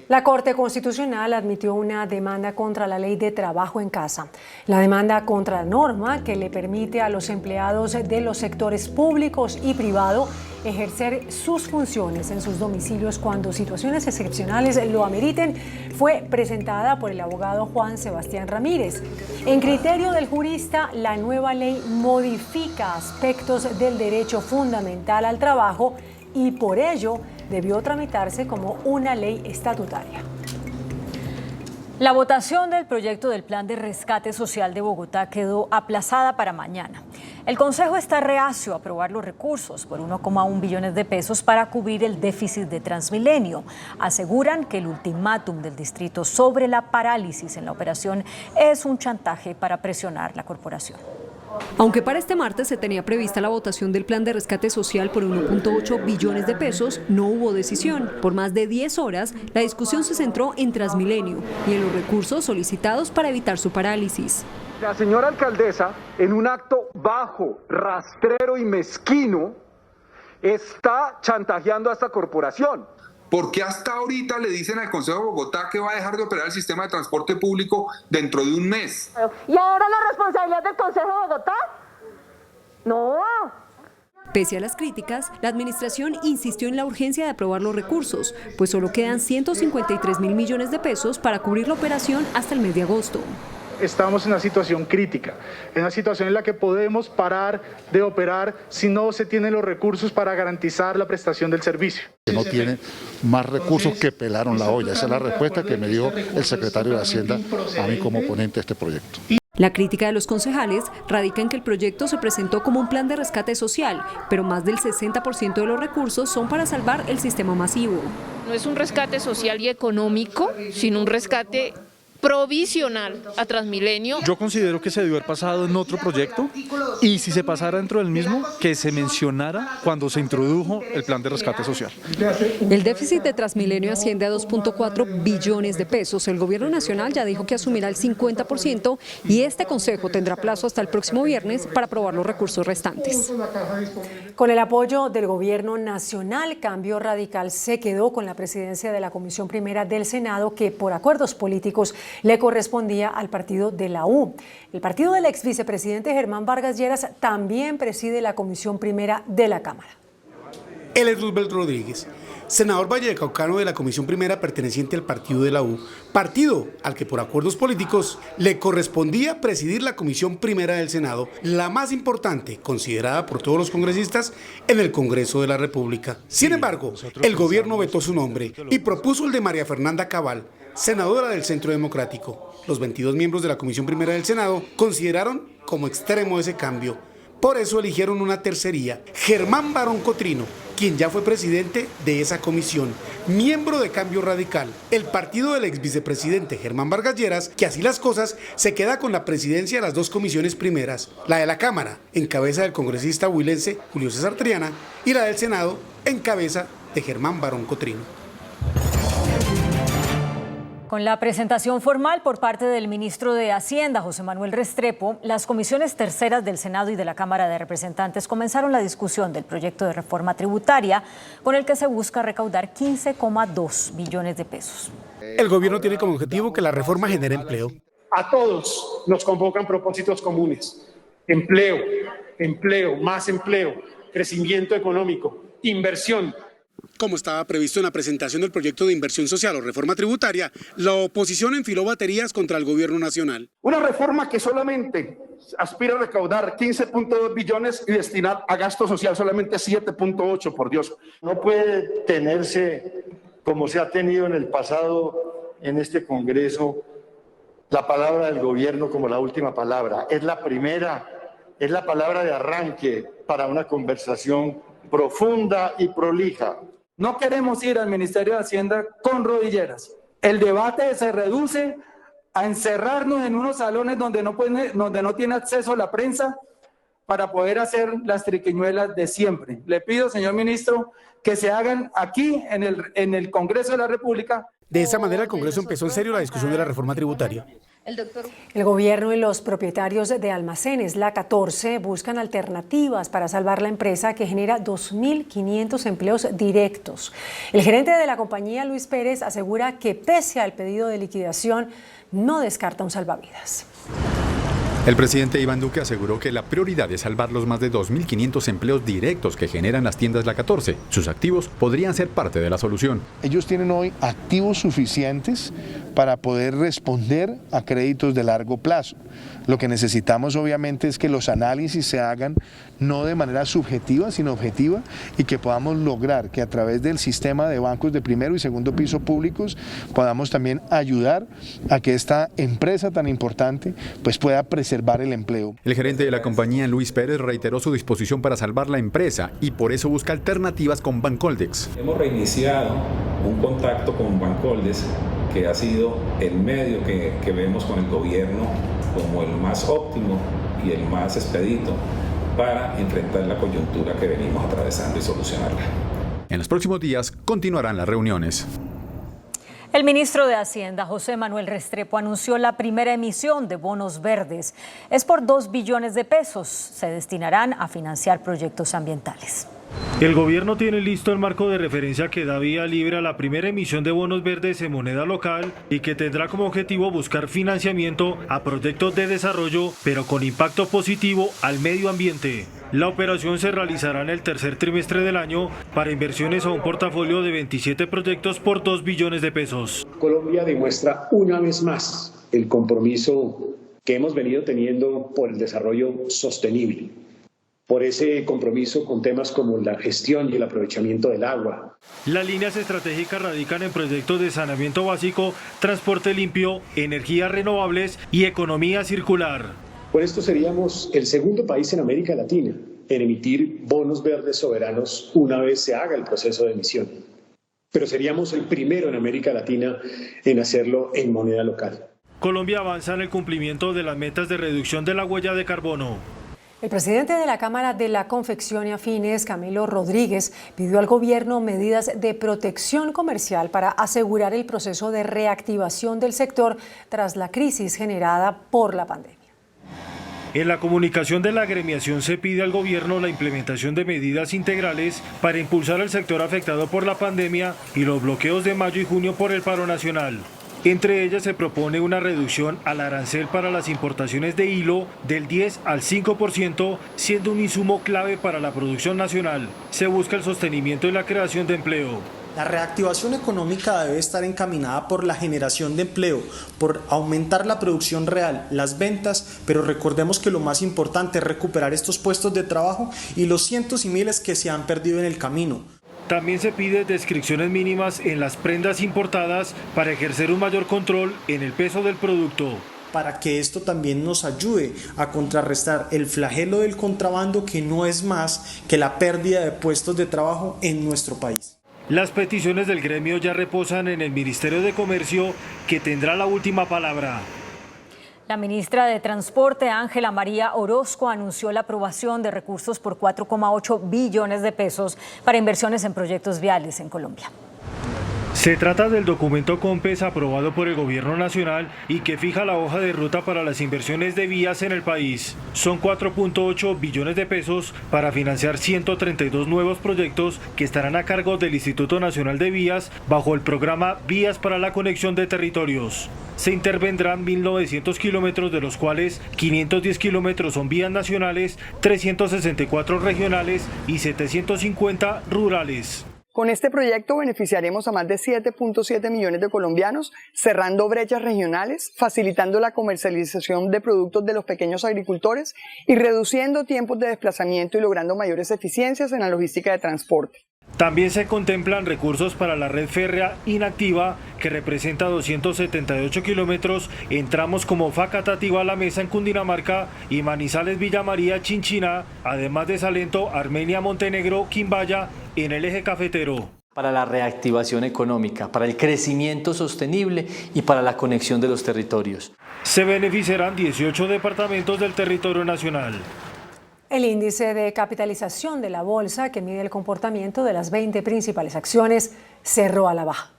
La Corte Constitucional admitió una demanda contra la Ley de Trabajo en Casa. La demanda contra la norma que le permite a los empleados de los sectores públicos y privado ejercer sus funciones en sus domicilios cuando situaciones excepcionales lo ameriten, fue presentada por el abogado Juan Sebastián Ramírez. En criterio del jurista, la nueva ley modifica aspectos del derecho fundamental al trabajo y por ello debió tramitarse como una ley estatutaria. La votación del proyecto del Plan de Rescate Social de Bogotá quedó aplazada para mañana. El Consejo está reacio a aprobar los recursos por 1,1 billones de pesos para cubrir el déficit de Transmilenio. Aseguran que el ultimátum del distrito sobre la parálisis en la operación es un chantaje para presionar la corporación. Aunque para este martes se tenía prevista la votación del plan de rescate social por 1.8 billones de pesos, no hubo decisión. Por más de 10 horas, la discusión se centró en Transmilenio y en los recursos solicitados para evitar su parálisis. La señora alcaldesa, en un acto bajo, rastrero y mezquino, está chantajeando a esta corporación. Porque hasta ahorita le dicen al Consejo de Bogotá que va a dejar de operar el sistema de transporte público dentro de un mes. ¿Y ahora la responsabilidad del Consejo de Bogotá? No. Pese a las críticas, la administración insistió en la urgencia de aprobar los recursos, pues solo quedan 153.000 millones de pesos para cubrir la operación hasta el mes de agosto. Estamos en una situación crítica, en una situación en la que podemos parar de operar si no se tienen los recursos para garantizar la prestación del servicio. No tiene más recursos que pelaron la olla. Esa es la respuesta que me dio el secretario de Hacienda a mí como ponente de este proyecto. La crítica de los concejales radica en que el proyecto se presentó como un plan de rescate social, pero más del 60% de los recursos son para salvar el sistema masivo. No es un rescate social y económico, sino un rescate provisional a Transmilenio. Yo considero que se debió haber pasado en otro proyecto y si se pasara dentro del mismo, que se mencionara cuando se introdujo el plan de rescate social. El déficit de Transmilenio asciende a 2.4 billones de pesos. El gobierno nacional ya dijo que asumirá el 50% y este consejo tendrá plazo hasta el próximo viernes para aprobar los recursos restantes. Con el apoyo del gobierno nacional, Cambio Radical se quedó con la presidencia de la Comisión Primera del Senado, que por acuerdos políticos le correspondía al partido de la U. El partido del ex vicepresidente Germán Vargas Lleras también preside la Comisión Primera de la Cámara. Él es Roosevelt Rodríguez, senador vallecaucano de la Comisión Primera perteneciente al partido de la U, partido al que por acuerdos políticos le correspondía presidir la Comisión Primera del Senado, la más importante, considerada por todos los congresistas, en el Congreso de la República. Sin embargo, el gobierno vetó su nombre y propuso el de María Fernanda Cabal, senadora del Centro Democrático. Los 22 miembros de la Comisión Primera del Senado consideraron como extremo ese cambio. Por eso eligieron una tercería, Germán Barón Cotrino, quien ya fue presidente de esa comisión, miembro de Cambio Radical, el partido del ex vicepresidente Germán Vargas Lleras, que así las cosas se queda con la presidencia de las dos comisiones primeras, la de la Cámara, en cabeza del congresista huilense Julio César Triana, y la del Senado, en cabeza de Germán Barón Cotrino. Con la presentación formal por parte del ministro de Hacienda, José Manuel Restrepo, las comisiones terceras del Senado y de la Cámara de Representantes comenzaron la discusión del proyecto de reforma tributaria con el que se busca recaudar 15,2 billones de pesos. El gobierno tiene como objetivo que la reforma genere empleo. A todos nos convocan propósitos comunes: empleo, más empleo, crecimiento económico, inversión. Como estaba previsto en la presentación del proyecto de inversión social o reforma tributaria, la oposición enfiló baterías contra el gobierno nacional. Una reforma que solamente aspira a recaudar 15.2 billones y destinar a gasto social solamente 7.8, por Dios. No puede tenerse, como se ha tenido en el pasado en este Congreso, la palabra del gobierno como la última palabra. Es la primera, es la palabra de arranque para una conversación profunda y prolija. No queremos ir al Ministerio de Hacienda con rodilleras. El debate se reduce a encerrarnos en unos salones donde no tiene acceso la prensa para poder hacer las triquiñuelas de siempre. Le pido, señor ministro, que se hagan aquí en el Congreso de la República. De esa manera, el Congreso empezó en serio la discusión de la reforma tributaria. El gobierno y los propietarios de almacenes La 14 buscan alternativas para salvar la empresa que genera 2.500 empleos directos. El gerente de la compañía, Luis Pérez, asegura que pese al pedido de liquidación, no descarta un salvavidas. El presidente Iván Duque aseguró que la prioridad es salvar los más de 2.500 empleos directos que generan las tiendas La 14. Sus activos podrían ser parte de la solución. Ellos tienen hoy activos suficientes para poder responder a créditos de largo plazo. Lo que necesitamos obviamente es que los análisis se hagan no de manera subjetiva, sino objetiva, y que podamos lograr que a través del sistema de bancos de primero y segundo piso públicos podamos también ayudar a que esta empresa tan importante pues pueda preservar el empleo. El gerente de la compañía, Luis Pérez, reiteró su disposición para salvar la empresa y por eso busca alternativas con Bancoldex. Hemos reiniciado un contacto con Bancoldex, que ha sido el medio que vemos con el gobierno como el más óptimo y el más expedito para enfrentar la coyuntura que venimos atravesando y solucionarla. En los próximos días continuarán las reuniones. El ministro de Hacienda, José Manuel Restrepo, anunció la primera emisión de bonos verdes. Es por 2 billones de pesos. Se destinarán a financiar proyectos ambientales. El gobierno tiene listo el marco de referencia que da vía libre a la primera emisión de bonos verdes en moneda local y que tendrá como objetivo buscar financiamiento a proyectos de desarrollo, pero con impacto positivo al medio ambiente. La operación se realizará en el tercer trimestre del año para inversiones a un portafolio de 27 proyectos por 2 billones de pesos. Colombia demuestra una vez más el compromiso que hemos venido teniendo por el desarrollo sostenible, por ese compromiso con temas como la gestión y el aprovechamiento del agua. Las líneas estratégicas radican en proyectos de saneamiento básico, transporte limpio, energías renovables y economía circular. Con esto seríamos el segundo país en América Latina en emitir bonos verdes soberanos una vez se haga el proceso de emisión. Pero seríamos el primero en América Latina en hacerlo en moneda local. Colombia avanza en el cumplimiento de las metas de reducción de la huella de carbono. El presidente de la Cámara de la Confección y Afines, Camilo Rodríguez, pidió al gobierno medidas de protección comercial para asegurar el proceso de reactivación del sector tras la crisis generada por la pandemia. En la comunicación de la agremiación se pide al gobierno la implementación de medidas integrales para impulsar al sector afectado por la pandemia y los bloqueos de mayo y junio por el paro nacional. Entre ellas se propone una reducción al arancel para las importaciones de hilo del 10 al 5%, siendo un insumo clave para la producción nacional. Se busca el sostenimiento y la creación de empleo. La reactivación económica debe estar encaminada por la generación de empleo, por aumentar la producción real, las ventas, pero recordemos que lo más importante es recuperar estos puestos de trabajo y los cientos y miles que se han perdido en el camino. También se pide descripciones mínimas en las prendas importadas para ejercer un mayor control en el peso del producto. Para que esto también nos ayude a contrarrestar el flagelo del contrabando, que no es más que la pérdida de puestos de trabajo en nuestro país. Las peticiones del gremio ya reposan en el Ministerio de Comercio, que tendrá la última palabra. La ministra de Transporte, Ángela María Orozco, anunció la aprobación de recursos por 4,8 billones de pesos para inversiones en proyectos viales en Colombia. Se trata del documento COMPES aprobado por el Gobierno Nacional y que fija la hoja de ruta para las inversiones de vías en el país. Son 4.8 billones de pesos para financiar 132 nuevos proyectos que estarán a cargo del Instituto Nacional de Vías bajo el programa Vías para la Conexión de Territorios. Se intervendrán 1.900 kilómetros, de los cuales 510 kilómetros son vías nacionales, 364 regionales y 750 rurales. Con este proyecto beneficiaremos a más de 7.7 millones de colombianos, cerrando brechas regionales, facilitando la comercialización de productos de los pequeños agricultores y reduciendo tiempos de desplazamiento y logrando mayores eficiencias en la logística de transporte. También se contemplan recursos para la red férrea inactiva, que representa 278 kilómetros en tramos como Facatativá-La Mesa en Cundinamarca y Manizales-Villa María-Chinchiná, además de Salento, Armenia-Montenegro-Quimbaya en el eje cafetero. Para la reactivación económica, para el crecimiento sostenible y para la conexión de los territorios. Se beneficiarán 18 departamentos del territorio nacional. El índice de capitalización de la bolsa, que mide el comportamiento de las 20 principales acciones, cerró a la baja.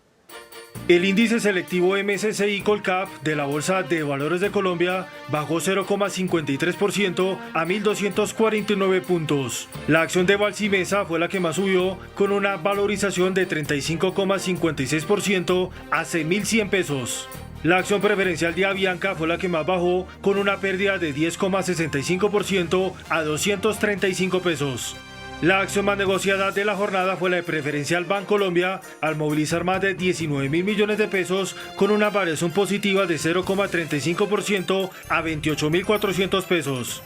El índice selectivo MSCI Colcap de la Bolsa de Valores de Colombia bajó 0,53% a 1.249 puntos. La acción de Valsimesa fue la que más subió, con una valorización de 35,56% a 6.100 pesos. La acción preferencial de Avianca fue la que más bajó, con una pérdida de 10,65% a 235 pesos. La acción más negociada de la jornada fue la de Preferencial Bancolombia, al movilizar más de 19.000 millones de pesos, con una variación positiva de 0,35% a 28.400 pesos.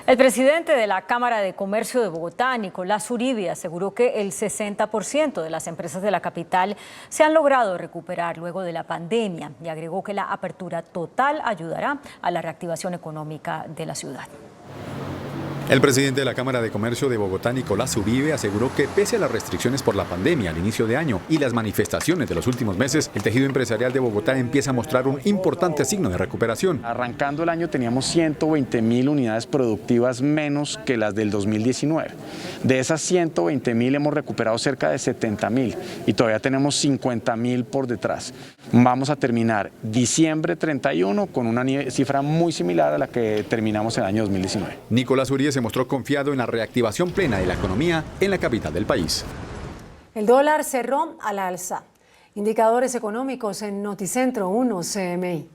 El presidente de la Cámara de Comercio de Bogotá, Nicolás Uribe, aseguró que el 60% de las empresas de la capital se han logrado recuperar luego de la pandemia y agregó que la apertura total ayudará a la reactivación económica de la ciudad. El presidente de la Cámara de Comercio de Bogotá, Nicolás Uribe, aseguró que pese a las restricciones por la pandemia al inicio de año y las manifestaciones de los últimos meses, el tejido empresarial de Bogotá empieza a mostrar un importante signo de recuperación. Arrancando el año teníamos 120.000 unidades productivas menos que las del 2019. De esas 120.000 hemos recuperado cerca de 70.000 y todavía tenemos 50.000 por detrás. Vamos a terminar diciembre 31 con una cifra muy similar a la que terminamos el año 2019. Nicolás Uribe se mostró confiado en la reactivación plena de la economía en la capital del país. El dólar cerró al alza. Indicadores económicos en Noticentro 1 CMI.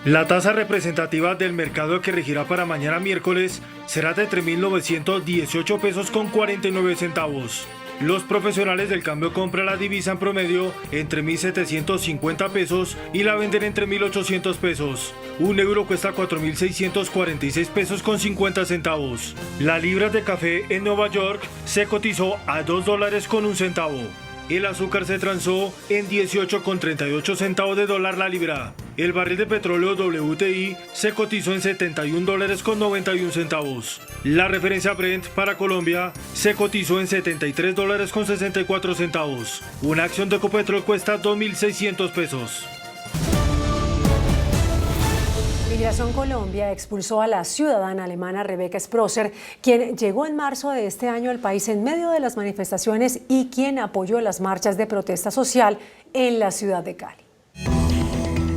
La tasa representativa del mercado, que regirá para mañana miércoles, será de 3.918 pesos con 49 centavos. Los profesionales del cambio compran la divisa en promedio entre 1.750 pesos y la venden entre 1.800 pesos. Un euro cuesta 4.646 pesos con 50 centavos. La libra de café en Nueva York se cotizó a $2 con un centavo. El azúcar se transó en 18,38 centavos de dólar la libra. El barril de petróleo WTI se cotizó en $71 con 91 centavos. La referencia Brent para Colombia se cotizó en $73 con 64 centavos. Una acción de Ecopetrol cuesta 2.600 pesos. Migración Colombia expulsó a la ciudadana alemana Rebecca Sprosser, quien llegó en marzo de este año al país en medio de las manifestaciones y quien apoyó las marchas de protesta social en la ciudad de Cali.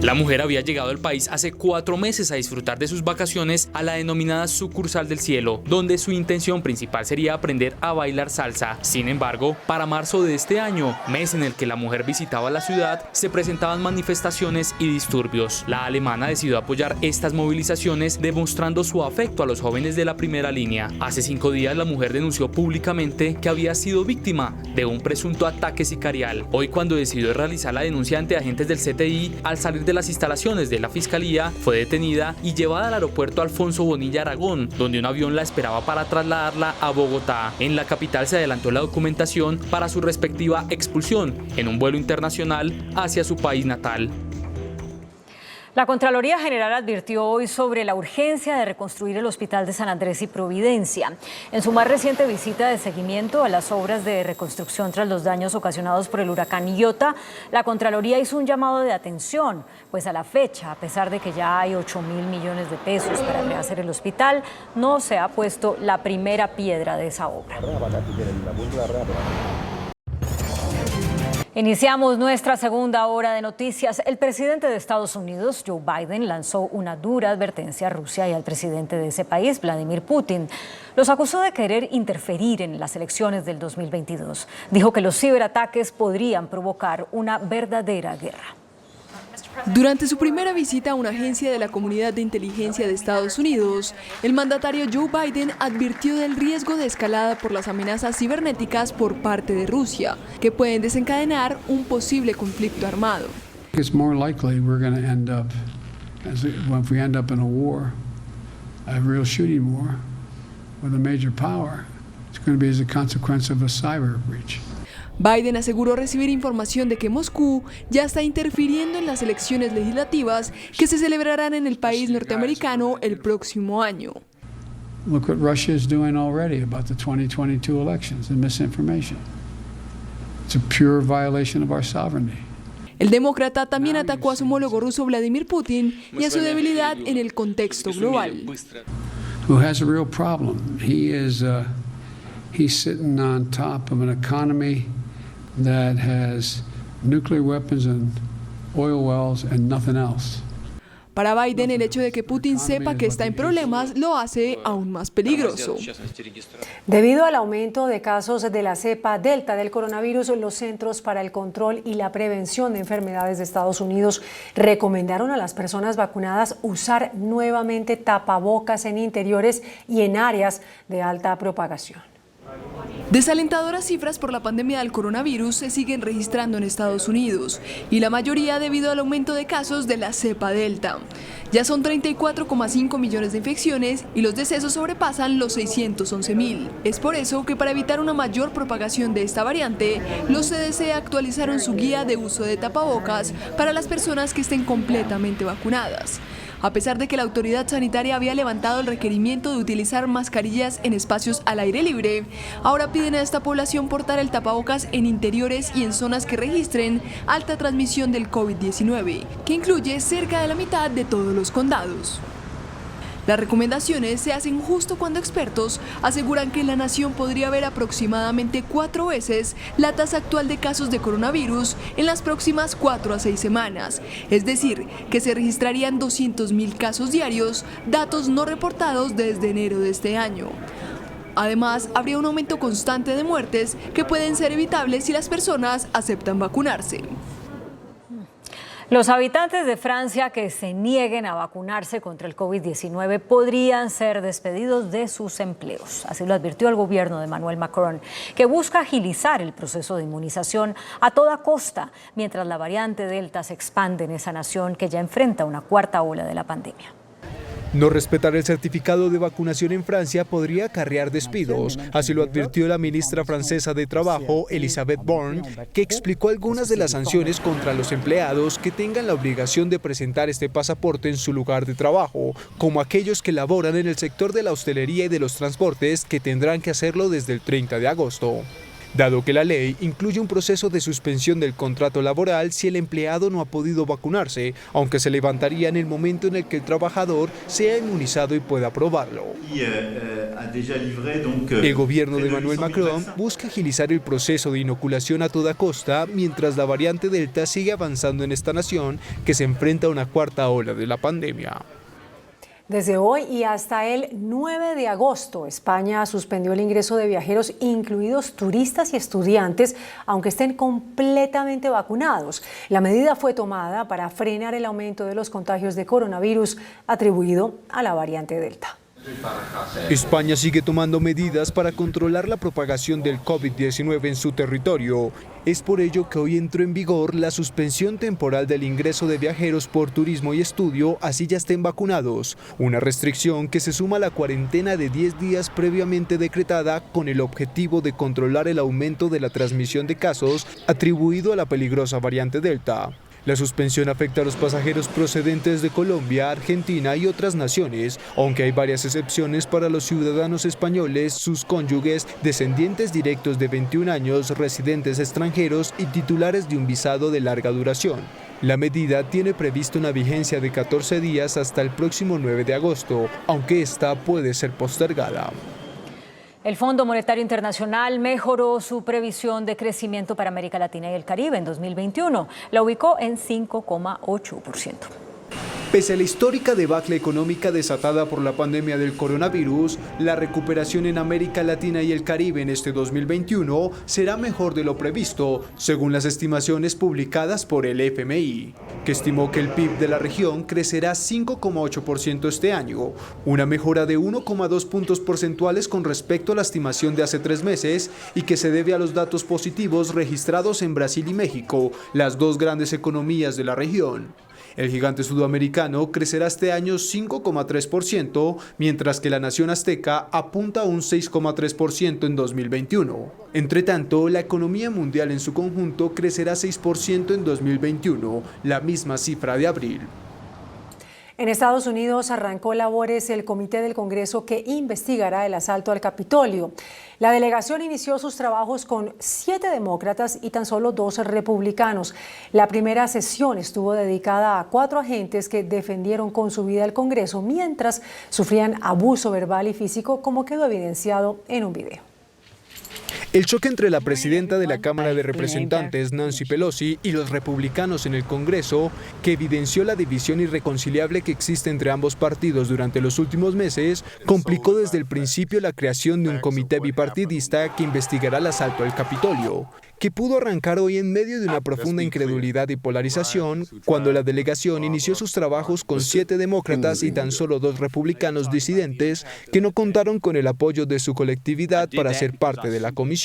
La mujer había llegado al país hace 4 meses a disfrutar de sus vacaciones a la denominada Sucursal del Cielo, donde su intención principal sería aprender a bailar salsa. Sin embargo, para marzo de este año, mes en el que la mujer visitaba la ciudad, se presentaban manifestaciones y disturbios. La alemana decidió apoyar estas movilizaciones, demostrando su afecto a los jóvenes de la primera línea. Hace 5 días, la mujer denunció públicamente que había sido víctima de un presunto ataque sicarial. Hoy, cuando decidió realizar la denuncia ante agentes del CTI, al salir de las instalaciones de la Fiscalía, fue detenida y llevada al aeropuerto Alfonso Bonilla Aragón, donde un avión la esperaba para trasladarla a Bogotá. En la capital se adelantó la documentación para su respectiva expulsión en un vuelo internacional hacia su país natal. La Contraloría General advirtió hoy sobre la urgencia de reconstruir el Hospital de San Andrés y Providencia. En su más reciente visita de seguimiento a las obras de reconstrucción tras los daños ocasionados por el huracán Iota, la Contraloría hizo un llamado de atención, pues a la fecha, a pesar de que ya hay 8.000 millones de pesos para rehacer el hospital, no se ha puesto la primera piedra de esa obra. Iniciamos nuestra segunda hora de noticias. El presidente de Estados Unidos, Joe Biden, lanzó una dura advertencia a Rusia y al presidente de ese país, Vladimir Putin. Los acusó de querer interferir en las elecciones del 2022. Dijo que los ciberataques podrían provocar una verdadera guerra. Durante su primera visita a una agencia de la Comunidad de Inteligencia de Estados Unidos, el mandatario Joe Biden advirtió del riesgo de escalada por las amenazas cibernéticas por parte de Rusia, que pueden desencadenar un posible conflicto armado. It's more likely we're going to end up, if we end up in a war, a real shooting war with a major power, it's going to be as a consequence of a cyber breach. Biden aseguró recibir información de que Moscú ya está interfiriendo en las elecciones legislativas que se celebrarán en el país norteamericano el próximo año. Look what Russia is doing already about the 2022 elections and misinformation. It's a pure violation of our sovereignty. El demócrata también atacó a su homólogo ruso Vladimir Putin y a su debilidad en el contexto global. Who has a real problem? He's sitting on top of an economy that has nuclear weapons and oil wells and nothing else. Para Biden, el hecho de que Putin sepa que está en problemas lo hace aún más peligroso. Debido al aumento de casos de la cepa Delta del coronavirus, los Centros para el Control y la Prevención de Enfermedades de Estados Unidos recomendaron a las personas vacunadas usar nuevamente tapabocas en interiores y en áreas de alta propagación. Desalentadoras cifras por la pandemia del coronavirus se siguen registrando en Estados Unidos y la mayoría debido al aumento de casos de la cepa Delta. Ya son 34,5 millones de infecciones y los decesos sobrepasan los 611,000. Es por eso que para evitar una mayor propagación de esta variante, los CDC actualizaron su guía de uso de tapabocas para las personas que estén completamente vacunadas. A pesar de que la autoridad sanitaria había levantado el requerimiento de utilizar mascarillas en espacios al aire libre, ahora piden a esta población portar el tapabocas en interiores y en zonas que registren alta transmisión del COVID-19, que incluye cerca de la mitad de todos los condados. Las recomendaciones se hacen justo cuando expertos aseguran que en la nación podría haber aproximadamente 4 veces la tasa actual de casos de coronavirus en las próximas 4 a 6 semanas. Es decir, que se registrarían 200,000 casos diarios, datos no reportados desde enero de este año. Además, habría un aumento constante de muertes que pueden ser evitables si las personas aceptan vacunarse. Los habitantes de Francia que se nieguen a vacunarse contra el COVID-19 podrían ser despedidos de sus empleos. Así lo advirtió el gobierno de Emmanuel Macron, que busca agilizar el proceso de inmunización a toda costa, mientras la variante Delta se expande en esa nación que ya enfrenta una cuarta ola de la pandemia. No respetar el certificado de vacunación en Francia podría acarrear despidos, así lo advirtió la ministra francesa de Trabajo, Elisabeth Borne, que explicó algunas de las sanciones contra los empleados que tengan la obligación de presentar este pasaporte en su lugar de trabajo, como aquellos que laboran en el sector de la hostelería y de los transportes, que tendrán que hacerlo desde el 30 de agosto. Dado que la ley incluye un proceso de suspensión del contrato laboral si el empleado no ha podido vacunarse, aunque se levantaría en el momento en el que el trabajador sea inmunizado y pueda probarlo. El gobierno de Emmanuel Macron busca agilizar el proceso de inoculación a toda costa, mientras la variante Delta sigue avanzando en esta nación que se enfrenta a una cuarta ola de la pandemia. Desde hoy y hasta el 9 de agosto, España suspendió el ingreso de viajeros, incluidos turistas y estudiantes, aunque estén completamente vacunados. La medida fue tomada para frenar el aumento de los contagios de coronavirus atribuido a la variante Delta. España sigue tomando medidas para controlar la propagación del COVID-19 en su territorio. Es por ello que hoy entró en vigor la suspensión temporal del ingreso de viajeros por turismo y estudio, así ya estén vacunados. Una restricción que se suma a la cuarentena de 10 días previamente decretada con el objetivo de controlar el aumento de la transmisión de casos atribuido a la peligrosa variante Delta. La suspensión afecta a los pasajeros procedentes de Colombia, Argentina y otras naciones, aunque hay varias excepciones para los ciudadanos españoles, sus cónyuges, descendientes directos de 21 años, residentes extranjeros y titulares de un visado de larga duración. La medida tiene previsto una vigencia de 14 días hasta el próximo 9 de agosto, aunque esta puede ser postergada. El Fondo Monetario Internacional mejoró su previsión de crecimiento para América Latina y el Caribe en 2021. La ubicó en 5,8%. Pese a la histórica debacle económica desatada por la pandemia del coronavirus, la recuperación en América Latina y el Caribe en este 2021 será mejor de lo previsto, según las estimaciones publicadas por el FMI, que estimó que el PIB de la región crecerá 5,8% este año, una mejora de 1,2 puntos porcentuales con respecto a la estimación de hace 3 meses y que se debe a los datos positivos registrados en Brasil y México, las dos grandes economías de la región. El gigante sudamericano crecerá este año 5,3%, mientras que la nación azteca apunta a un 6,3% en 2021. Entre tanto, la economía mundial en su conjunto crecerá 6% en 2021, la misma cifra de abril. En Estados Unidos arrancó labores el Comité del Congreso que investigará el asalto al Capitolio. La delegación inició sus trabajos con 7 demócratas y tan solo 2 republicanos. La primera sesión estuvo dedicada a 4 agentes que defendieron con su vida el Congreso mientras sufrían abuso verbal y físico, como quedó evidenciado en un video. El choque entre la presidenta de la Cámara de Representantes, Nancy Pelosi, y los republicanos en el Congreso, que evidenció la división irreconciliable que existe entre ambos partidos durante los últimos meses, complicó desde el principio la creación de un comité bipartidista que investigará el asalto al Capitolio, que pudo arrancar hoy en medio de una profunda incredulidad y polarización, cuando la delegación inició sus trabajos con 7 demócratas y tan solo 2 republicanos disidentes que no contaron con el apoyo de su colectividad para ser parte de la comisión.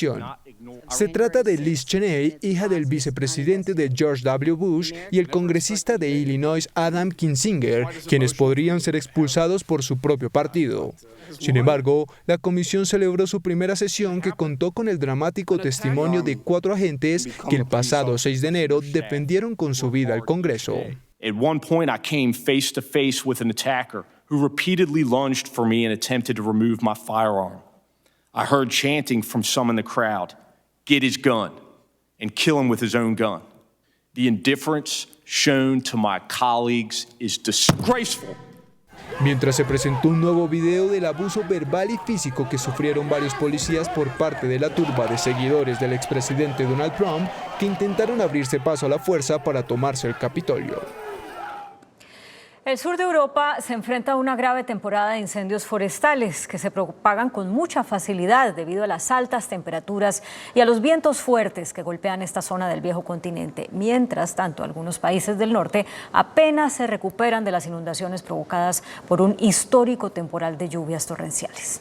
Se trata de Liz Cheney, hija del vicepresidente de George W. Bush, y el congresista de Illinois Adam Kinzinger, quienes podrían ser expulsados por su propio partido. Sin embargo, la comisión celebró su primera sesión, que contó con el dramático testimonio de 4 agentes que el pasado 6 de enero defendieron con su vida al Congreso. At one point I came face to face with an attacker who repeatedly lunged for me and attempted to remove my firearm. I heard chanting from some in the crowd, "Get his gun and kill him with his own gun." The indifference shown to my colleagues is disgraceful. Mientras se presentó un nuevo video del abuso verbal y físico que sufrieron varios policías por parte de la turba de seguidores del expresidente Donald Trump, que intentaron abrirse paso a la fuerza para tomarse el Capitolio. El sur de Europa se enfrenta a una grave temporada de incendios forestales que se propagan con mucha facilidad debido a las altas temperaturas y a los vientos fuertes que golpean esta zona del viejo continente. Mientras tanto, algunos países del norte apenas se recuperan de las inundaciones provocadas por un histórico temporal de lluvias torrenciales.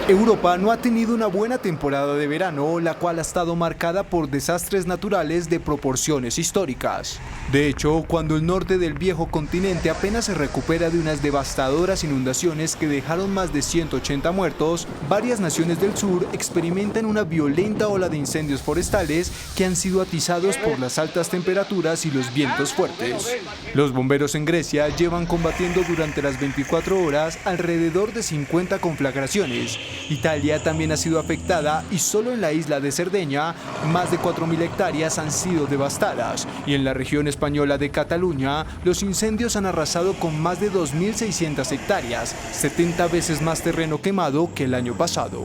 Europa no ha tenido una buena temporada de verano, la cual ha estado marcada por desastres naturales de proporciones históricas. De hecho, cuando el norte del viejo continente apenas se recupera de unas devastadoras inundaciones que dejaron más de 180 muertos, varias naciones del sur experimentan una violenta ola de incendios forestales que han sido atizados por las altas temperaturas y los vientos fuertes. Los bomberos en Grecia llevan combatiendo durante las 24 horas alrededor de 50 conflagraciones. Italia también ha sido afectada y solo en la isla de Cerdeña más de 4.000 hectáreas han sido devastadas, y en la región española de Cataluña los incendios han arrasado con más de 2.600 hectáreas, 70 veces más terreno quemado que el año pasado.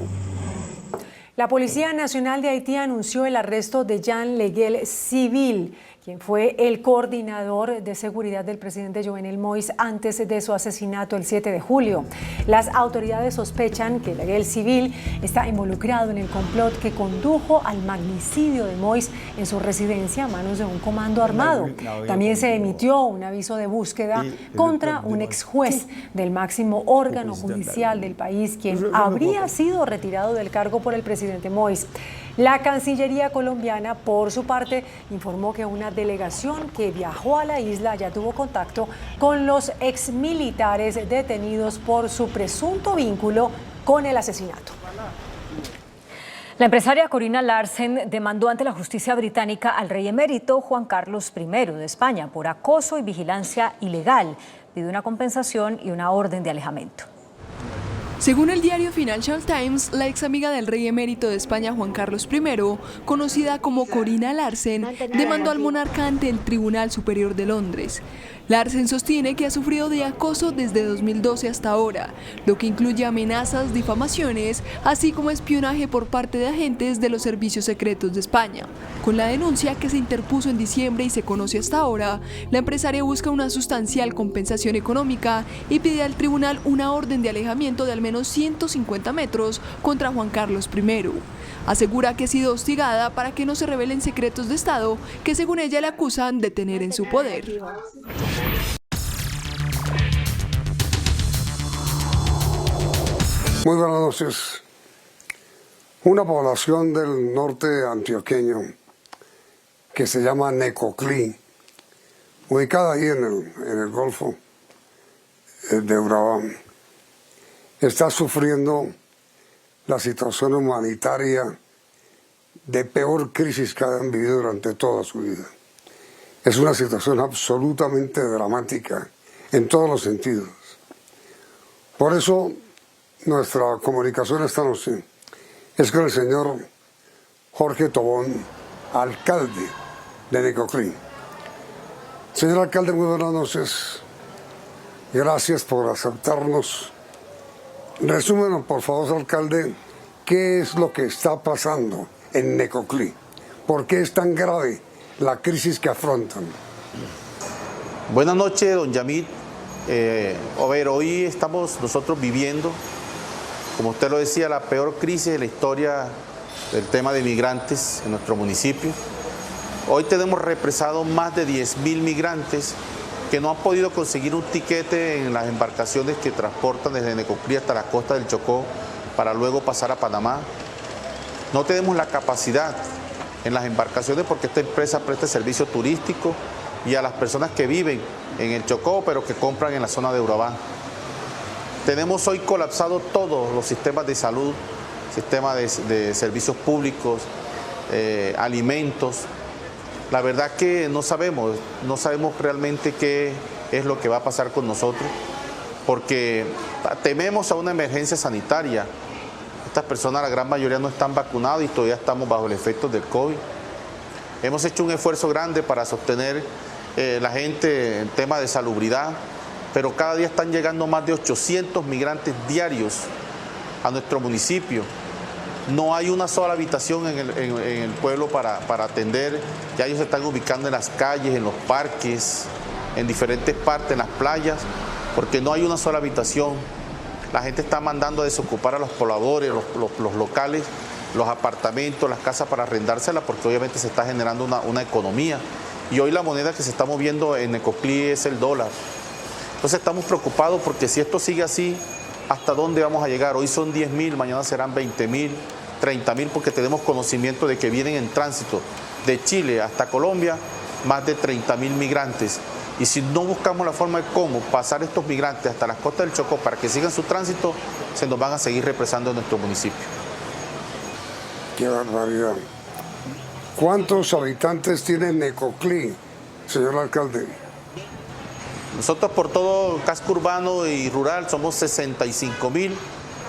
La Policía Nacional de Haití anunció el arresto de Jean Leguel Civil, quien fue el coordinador de seguridad del presidente Jovenel Moïse antes de su asesinato el 7 de julio. Las autoridades sospechan que Leguel Civil está involucrado en el complot que condujo al magnicidio de Moïse en su residencia a manos de un comando armado. También se emitió un aviso de búsqueda contra un ex juez del máximo órgano judicial del país, quien habría sido retirado del cargo por el presidente Moïse. La Cancillería colombiana, por su parte, informó que una delegación que viajó a la isla ya tuvo contacto con los exmilitares detenidos por su presunto vínculo con el asesinato. La empresaria Corina Larsen demandó ante la justicia británica al rey emérito Juan Carlos I de España por acoso y vigilancia ilegal. Pidió una compensación y una orden de alejamiento. Según el diario Financial Times, la ex amiga del rey emérito de España, Juan Carlos I, conocida como Corina Larsen, demandó al monarca ante el Tribunal Superior de Londres. Larsen sostiene que ha sufrido de acoso desde 2012 hasta ahora, lo que incluye amenazas, difamaciones, así como espionaje por parte de agentes de los servicios secretos de España. Con la denuncia que se interpuso en diciembre y se conoce hasta ahora, la empresaria busca una sustancial compensación económica y pide al tribunal una orden de alejamiento de al menos 150 metros contra Juan Carlos I. Asegura que ha sido hostigada para que no se revelen secretos de Estado que según ella le acusan de tener en su poder. Muy buenas noches. Una población del norte antioqueño que se llama Necoclí, ubicada ahí en el Golfo de Urabá, está sufriendo la situación humanitaria de peor crisis que han vivido durante toda su vida. Es una situación absolutamente dramática en todos los sentidos. Por eso nuestra comunicación esta noche es con el señor Jorge Tobón, alcalde de Necoclí. Señor alcalde, muy buenas noches. Gracias por aceptarnos. Resúmenos, por favor, alcalde, qué es lo que está pasando en Necoclí. ¿Por qué es tan grave la crisis que afrontan? Buenas noches, don Yamit. Hoy estamos nosotros viviendo, como usted lo decía, la peor crisis de la historia del tema de migrantes en nuestro municipio. Hoy tenemos represado más de 10.000 migrantes que no han podido conseguir un tiquete en las embarcaciones que transportan desde Necoclí hasta la costa del Chocó para luego pasar a Panamá. No tenemos la capacidad en las embarcaciones porque esta empresa presta servicio turístico y a las personas que viven en el Chocó pero que compran en la zona de Urabá. Tenemos hoy colapsado todos los sistemas de salud, sistemas de servicios públicos, alimentos. La verdad que no sabemos realmente qué es lo que va a pasar con nosotros, porque tememos a una emergencia sanitaria. Estas personas, la gran mayoría, no están vacunadas y todavía estamos bajo el efecto del COVID. Hemos hecho un esfuerzo grande para sostener la gente en tema de salubridad, pero cada día están llegando más de 800 migrantes diarios a nuestro municipio. No hay una sola habitación en el pueblo para atender. Ya ellos se están ubicando en las calles, en los parques, en diferentes partes, en las playas, porque no hay una sola habitación. La gente está mandando a desocupar a los pobladores, los locales, los apartamentos, las casas para arrendárselas, porque obviamente se está generando una economía. Y hoy la moneda que se está moviendo en Necoclí es el dólar. Entonces estamos preocupados porque si esto sigue así, ¿hasta dónde vamos a llegar? Hoy son 10.000, mañana serán 20.000, 30.000, porque tenemos conocimiento de que vienen en tránsito de Chile hasta Colombia más de 30.000 migrantes. Y si no buscamos la forma de cómo pasar estos migrantes hasta las costas del Chocó para que sigan su tránsito, se nos van a seguir represando en nuestro municipio. ¡Qué barbaridad! ¿Cuántos habitantes tiene Necoclí, señor alcalde? Nosotros por todo el casco urbano y rural somos 65.000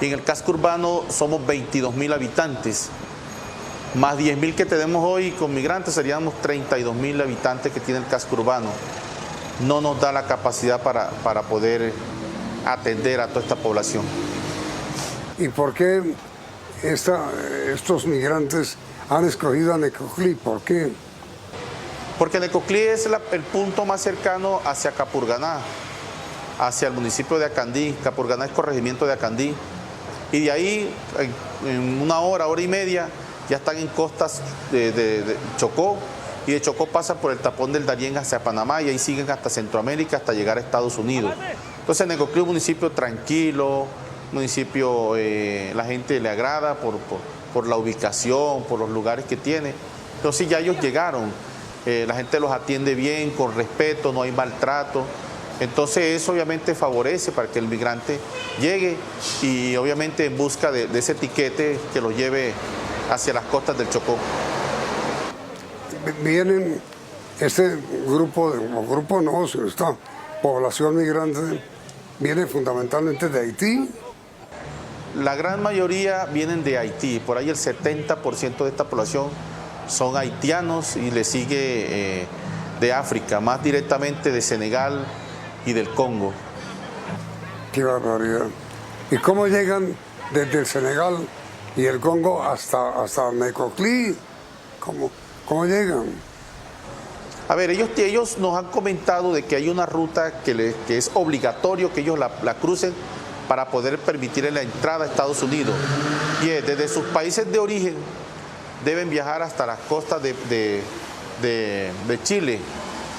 y en el casco urbano somos 22.000 habitantes. Más 10.000 que tenemos hoy con migrantes seríamos 32.000 habitantes que tiene el casco urbano. No nos da la capacidad para poder atender a toda esta población. ¿Y por qué estos migrantes han escogido a Necoclí? ¿Por qué? Porque Necoclí es el punto más cercano hacia Capurganá, hacia el municipio de Acandí. Capurganá es corregimiento de Acandí. Y de ahí, en una hora y media, ya están en costas de Chocó. Y de Chocó pasan por el tapón del Darién hacia Panamá y ahí siguen hasta Centroamérica hasta llegar a Estados Unidos. Entonces Necoclí es un municipio tranquilo, municipio, la gente le agrada por la ubicación, por los lugares que tiene. Entonces ya ellos llegaron. La gente los atiende bien, con respeto, no hay maltrato. Entonces eso obviamente favorece para que el migrante llegue y obviamente en busca de ese tiquete que los lleve hacia las costas del Chocó. Vienen este grupo esta población migrante viene fundamentalmente de Haití. La gran mayoría vienen de Haití, por ahí el 70% de esta población son haitianos y le sigue de África, más directamente de Senegal y del Congo. Qué barbaridad. ¿Y cómo llegan desde el Senegal y el Congo hasta Necoclí? ¿Cómo llegan? A ver, ellos nos han comentado de que hay una ruta que es obligatorio que ellos la crucen para poder permitir la entrada a Estados Unidos. Y desde sus países de origen deben viajar hasta las costas de Chile.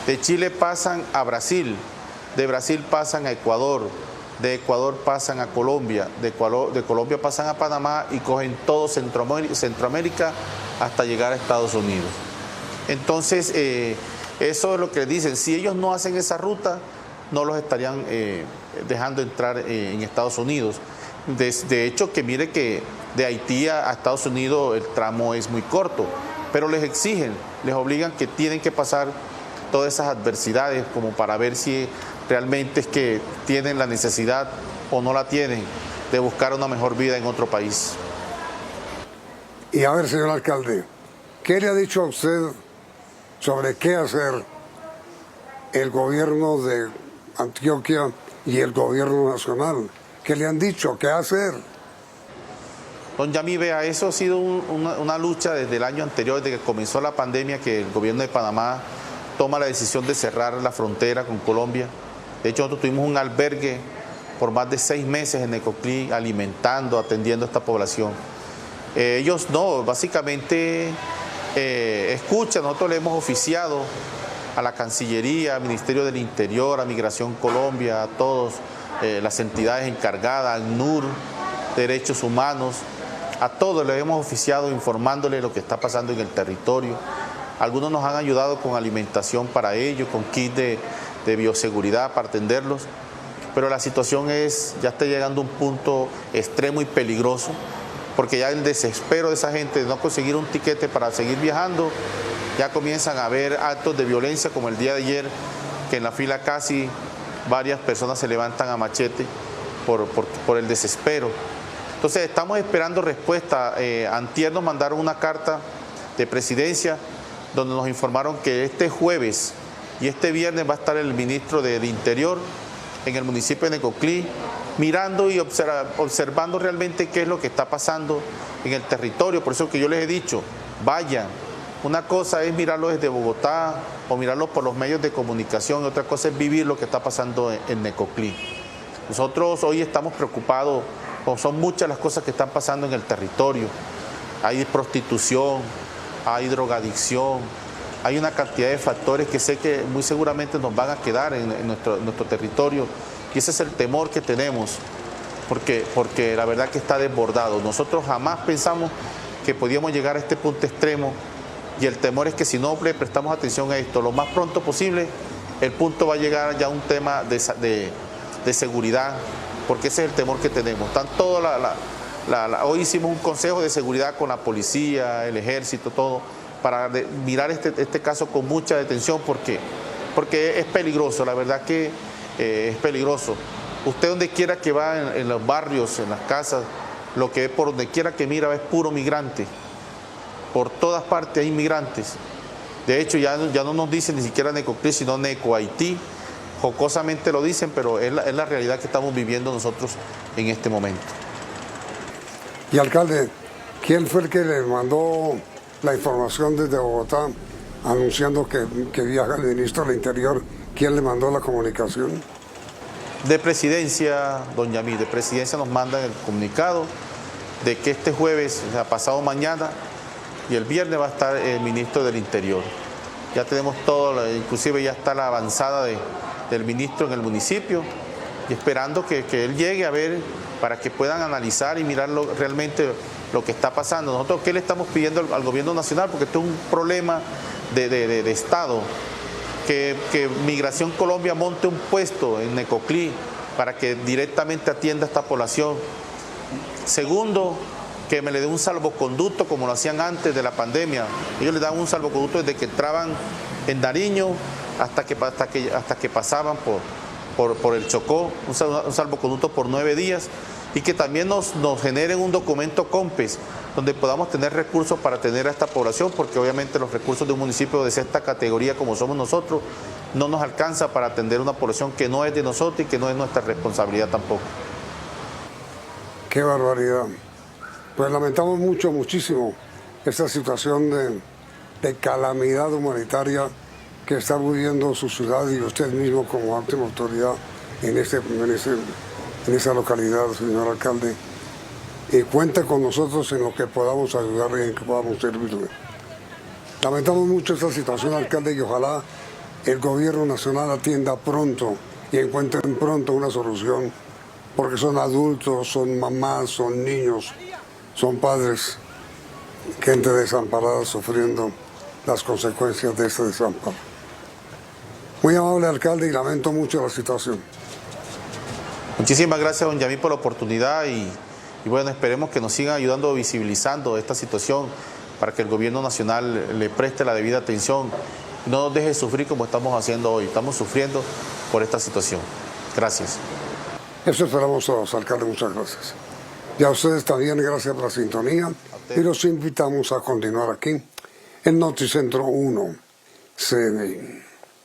De Chile pasan a Brasil, de Brasil pasan a Ecuador, de Ecuador pasan a Colombia, de Colombia pasan a Panamá y cogen todo Centroamérica hasta llegar a Estados Unidos. Entonces, eso es lo que les dicen. Si ellos no hacen esa ruta, no los estarían dejando entrar en Estados Unidos. De hecho, que mire que de Haití a Estados Unidos el tramo es muy corto, pero les exigen, les obligan que tienen que pasar todas esas adversidades como para ver si realmente es que tienen la necesidad o no la tienen de buscar una mejor vida en otro país. Y a ver, señor alcalde, ¿qué le ha dicho a usted sobre qué hacer el gobierno de Antioquia y el gobierno nacional? ¿Qué le han dicho? ¿Qué hacer? Don Yamí, vea, eso ha sido una lucha desde el año anterior, desde que comenzó la pandemia, que el gobierno de Panamá toma la decisión de cerrar la frontera con Colombia. De hecho, nosotros tuvimos un albergue por más de 6 meses en Necoclí, alimentando, atendiendo a esta población. Ellos no, básicamente escuchan. Nosotros le hemos oficiado a la Cancillería, al Ministerio del Interior, a Migración Colombia, a todas las entidades encargadas, al NUR, Derechos Humanos, a todos les hemos oficiado informándoles lo que está pasando en el territorio. Algunos nos han ayudado con alimentación para ellos, con kits de bioseguridad para atenderlos, pero la situación ya está llegando a un punto extremo y peligroso, porque ya el desespero de esa gente de no conseguir un tiquete para seguir viajando, ya comienzan a haber actos de violencia, como el día de ayer, que en la fila casi varias personas se levantan a machete por el desespero. Entonces estamos esperando respuesta. Antier nos mandaron una carta de presidencia donde nos informaron que este jueves y este viernes va a estar el ministro del Interior en el municipio de Necoclí, mirando y observando realmente qué es lo que está pasando en el territorio. Por eso que yo les he dicho, vayan. Una cosa es mirarlo desde Bogotá o mirarlo por los medios de comunicación, y otra cosa es vivir lo que está pasando en Necoclí. Nosotros hoy estamos preocupados, son muchas las cosas que están pasando en el territorio. Hay prostitución, hay drogadicción, hay una cantidad de factores que sé que muy seguramente nos van a quedar en nuestro territorio, y ese es el temor que tenemos, porque la verdad que está desbordado. Nosotros jamás pensamos que podíamos llegar a este punto extremo, y el temor es que si no le prestamos atención a esto lo más pronto posible, el punto va a llegar ya a un tema de seguridad, porque ese es el temor que tenemos. Hoy hicimos un consejo de seguridad con la policía, el ejército, todo, para mirar este caso con mucha detención, porque es peligroso, la verdad que es peligroso. Usted donde quiera que va, en los barrios, en las casas, lo que ve por donde quiera que mira es puro migrante. Por todas partes hay migrantes. De hecho, ya no nos dicen ni siquiera Necoclí, sino Neco Haití. Jocosamente lo dicen, pero es la realidad que estamos viviendo nosotros en este momento. Y alcalde, ¿quién fue el que le mandó la información desde Bogotá anunciando que viaja el ministro del Interior? ¿Quién le mandó la comunicación? De Presidencia, don Yamí, de Presidencia nos mandan el comunicado de que este jueves, o sea, pasado mañana, y el viernes va a estar el ministro del Interior. Ya tenemos todo, inclusive ya está la avanzada del ministro en el municipio, y esperando que él llegue a ver, para que puedan analizar y mirar realmente lo que está pasando. Nosotros, ¿qué le estamos pidiendo al gobierno nacional? Porque esto es un problema de Estado, que Migración Colombia monte un puesto en Necoclí para que directamente atienda a esta población. Segundo, que me le dé un salvoconducto como lo hacían antes de la pandemia. Ellos le daban un salvoconducto desde que entraban en Nariño hasta que pasaban por el Chocó, un salvoconducto por 9 días, y que también nos generen un documento COMPES donde podamos tener recursos para atender a esta población, porque obviamente los recursos de un municipio de esta categoría como somos nosotros no nos alcanza para atender una población que no es de nosotros y que no es nuestra responsabilidad tampoco. Qué barbaridad. Pues lamentamos muchísimo esta situación de calamidad humanitaria que está viviendo su ciudad y usted mismo como máxima autoridad en esa localidad, señor alcalde. Y cuente con nosotros en lo que podamos ayudarle y en que podamos servirle. Lamentamos mucho esta situación, alcalde, y ojalá el gobierno nacional atienda pronto y encuentren pronto una solución, porque son adultos, son mamás, son niños, son padres, gente desamparada sufriendo las consecuencias de este desamparo. Muy amable alcalde y lamento mucho la situación. Muchísimas gracias, don Yamil, por la oportunidad y bueno, esperemos que nos sigan ayudando visibilizando esta situación para que el gobierno nacional le preste la debida atención y no nos deje sufrir como estamos haciendo hoy. Estamos sufriendo por esta situación. Gracias. Eso esperamos todos, alcalde. Muchas gracias. Y a ustedes también, gracias por la sintonía. Y los invitamos a continuar aquí en Noticentro 1, CNI.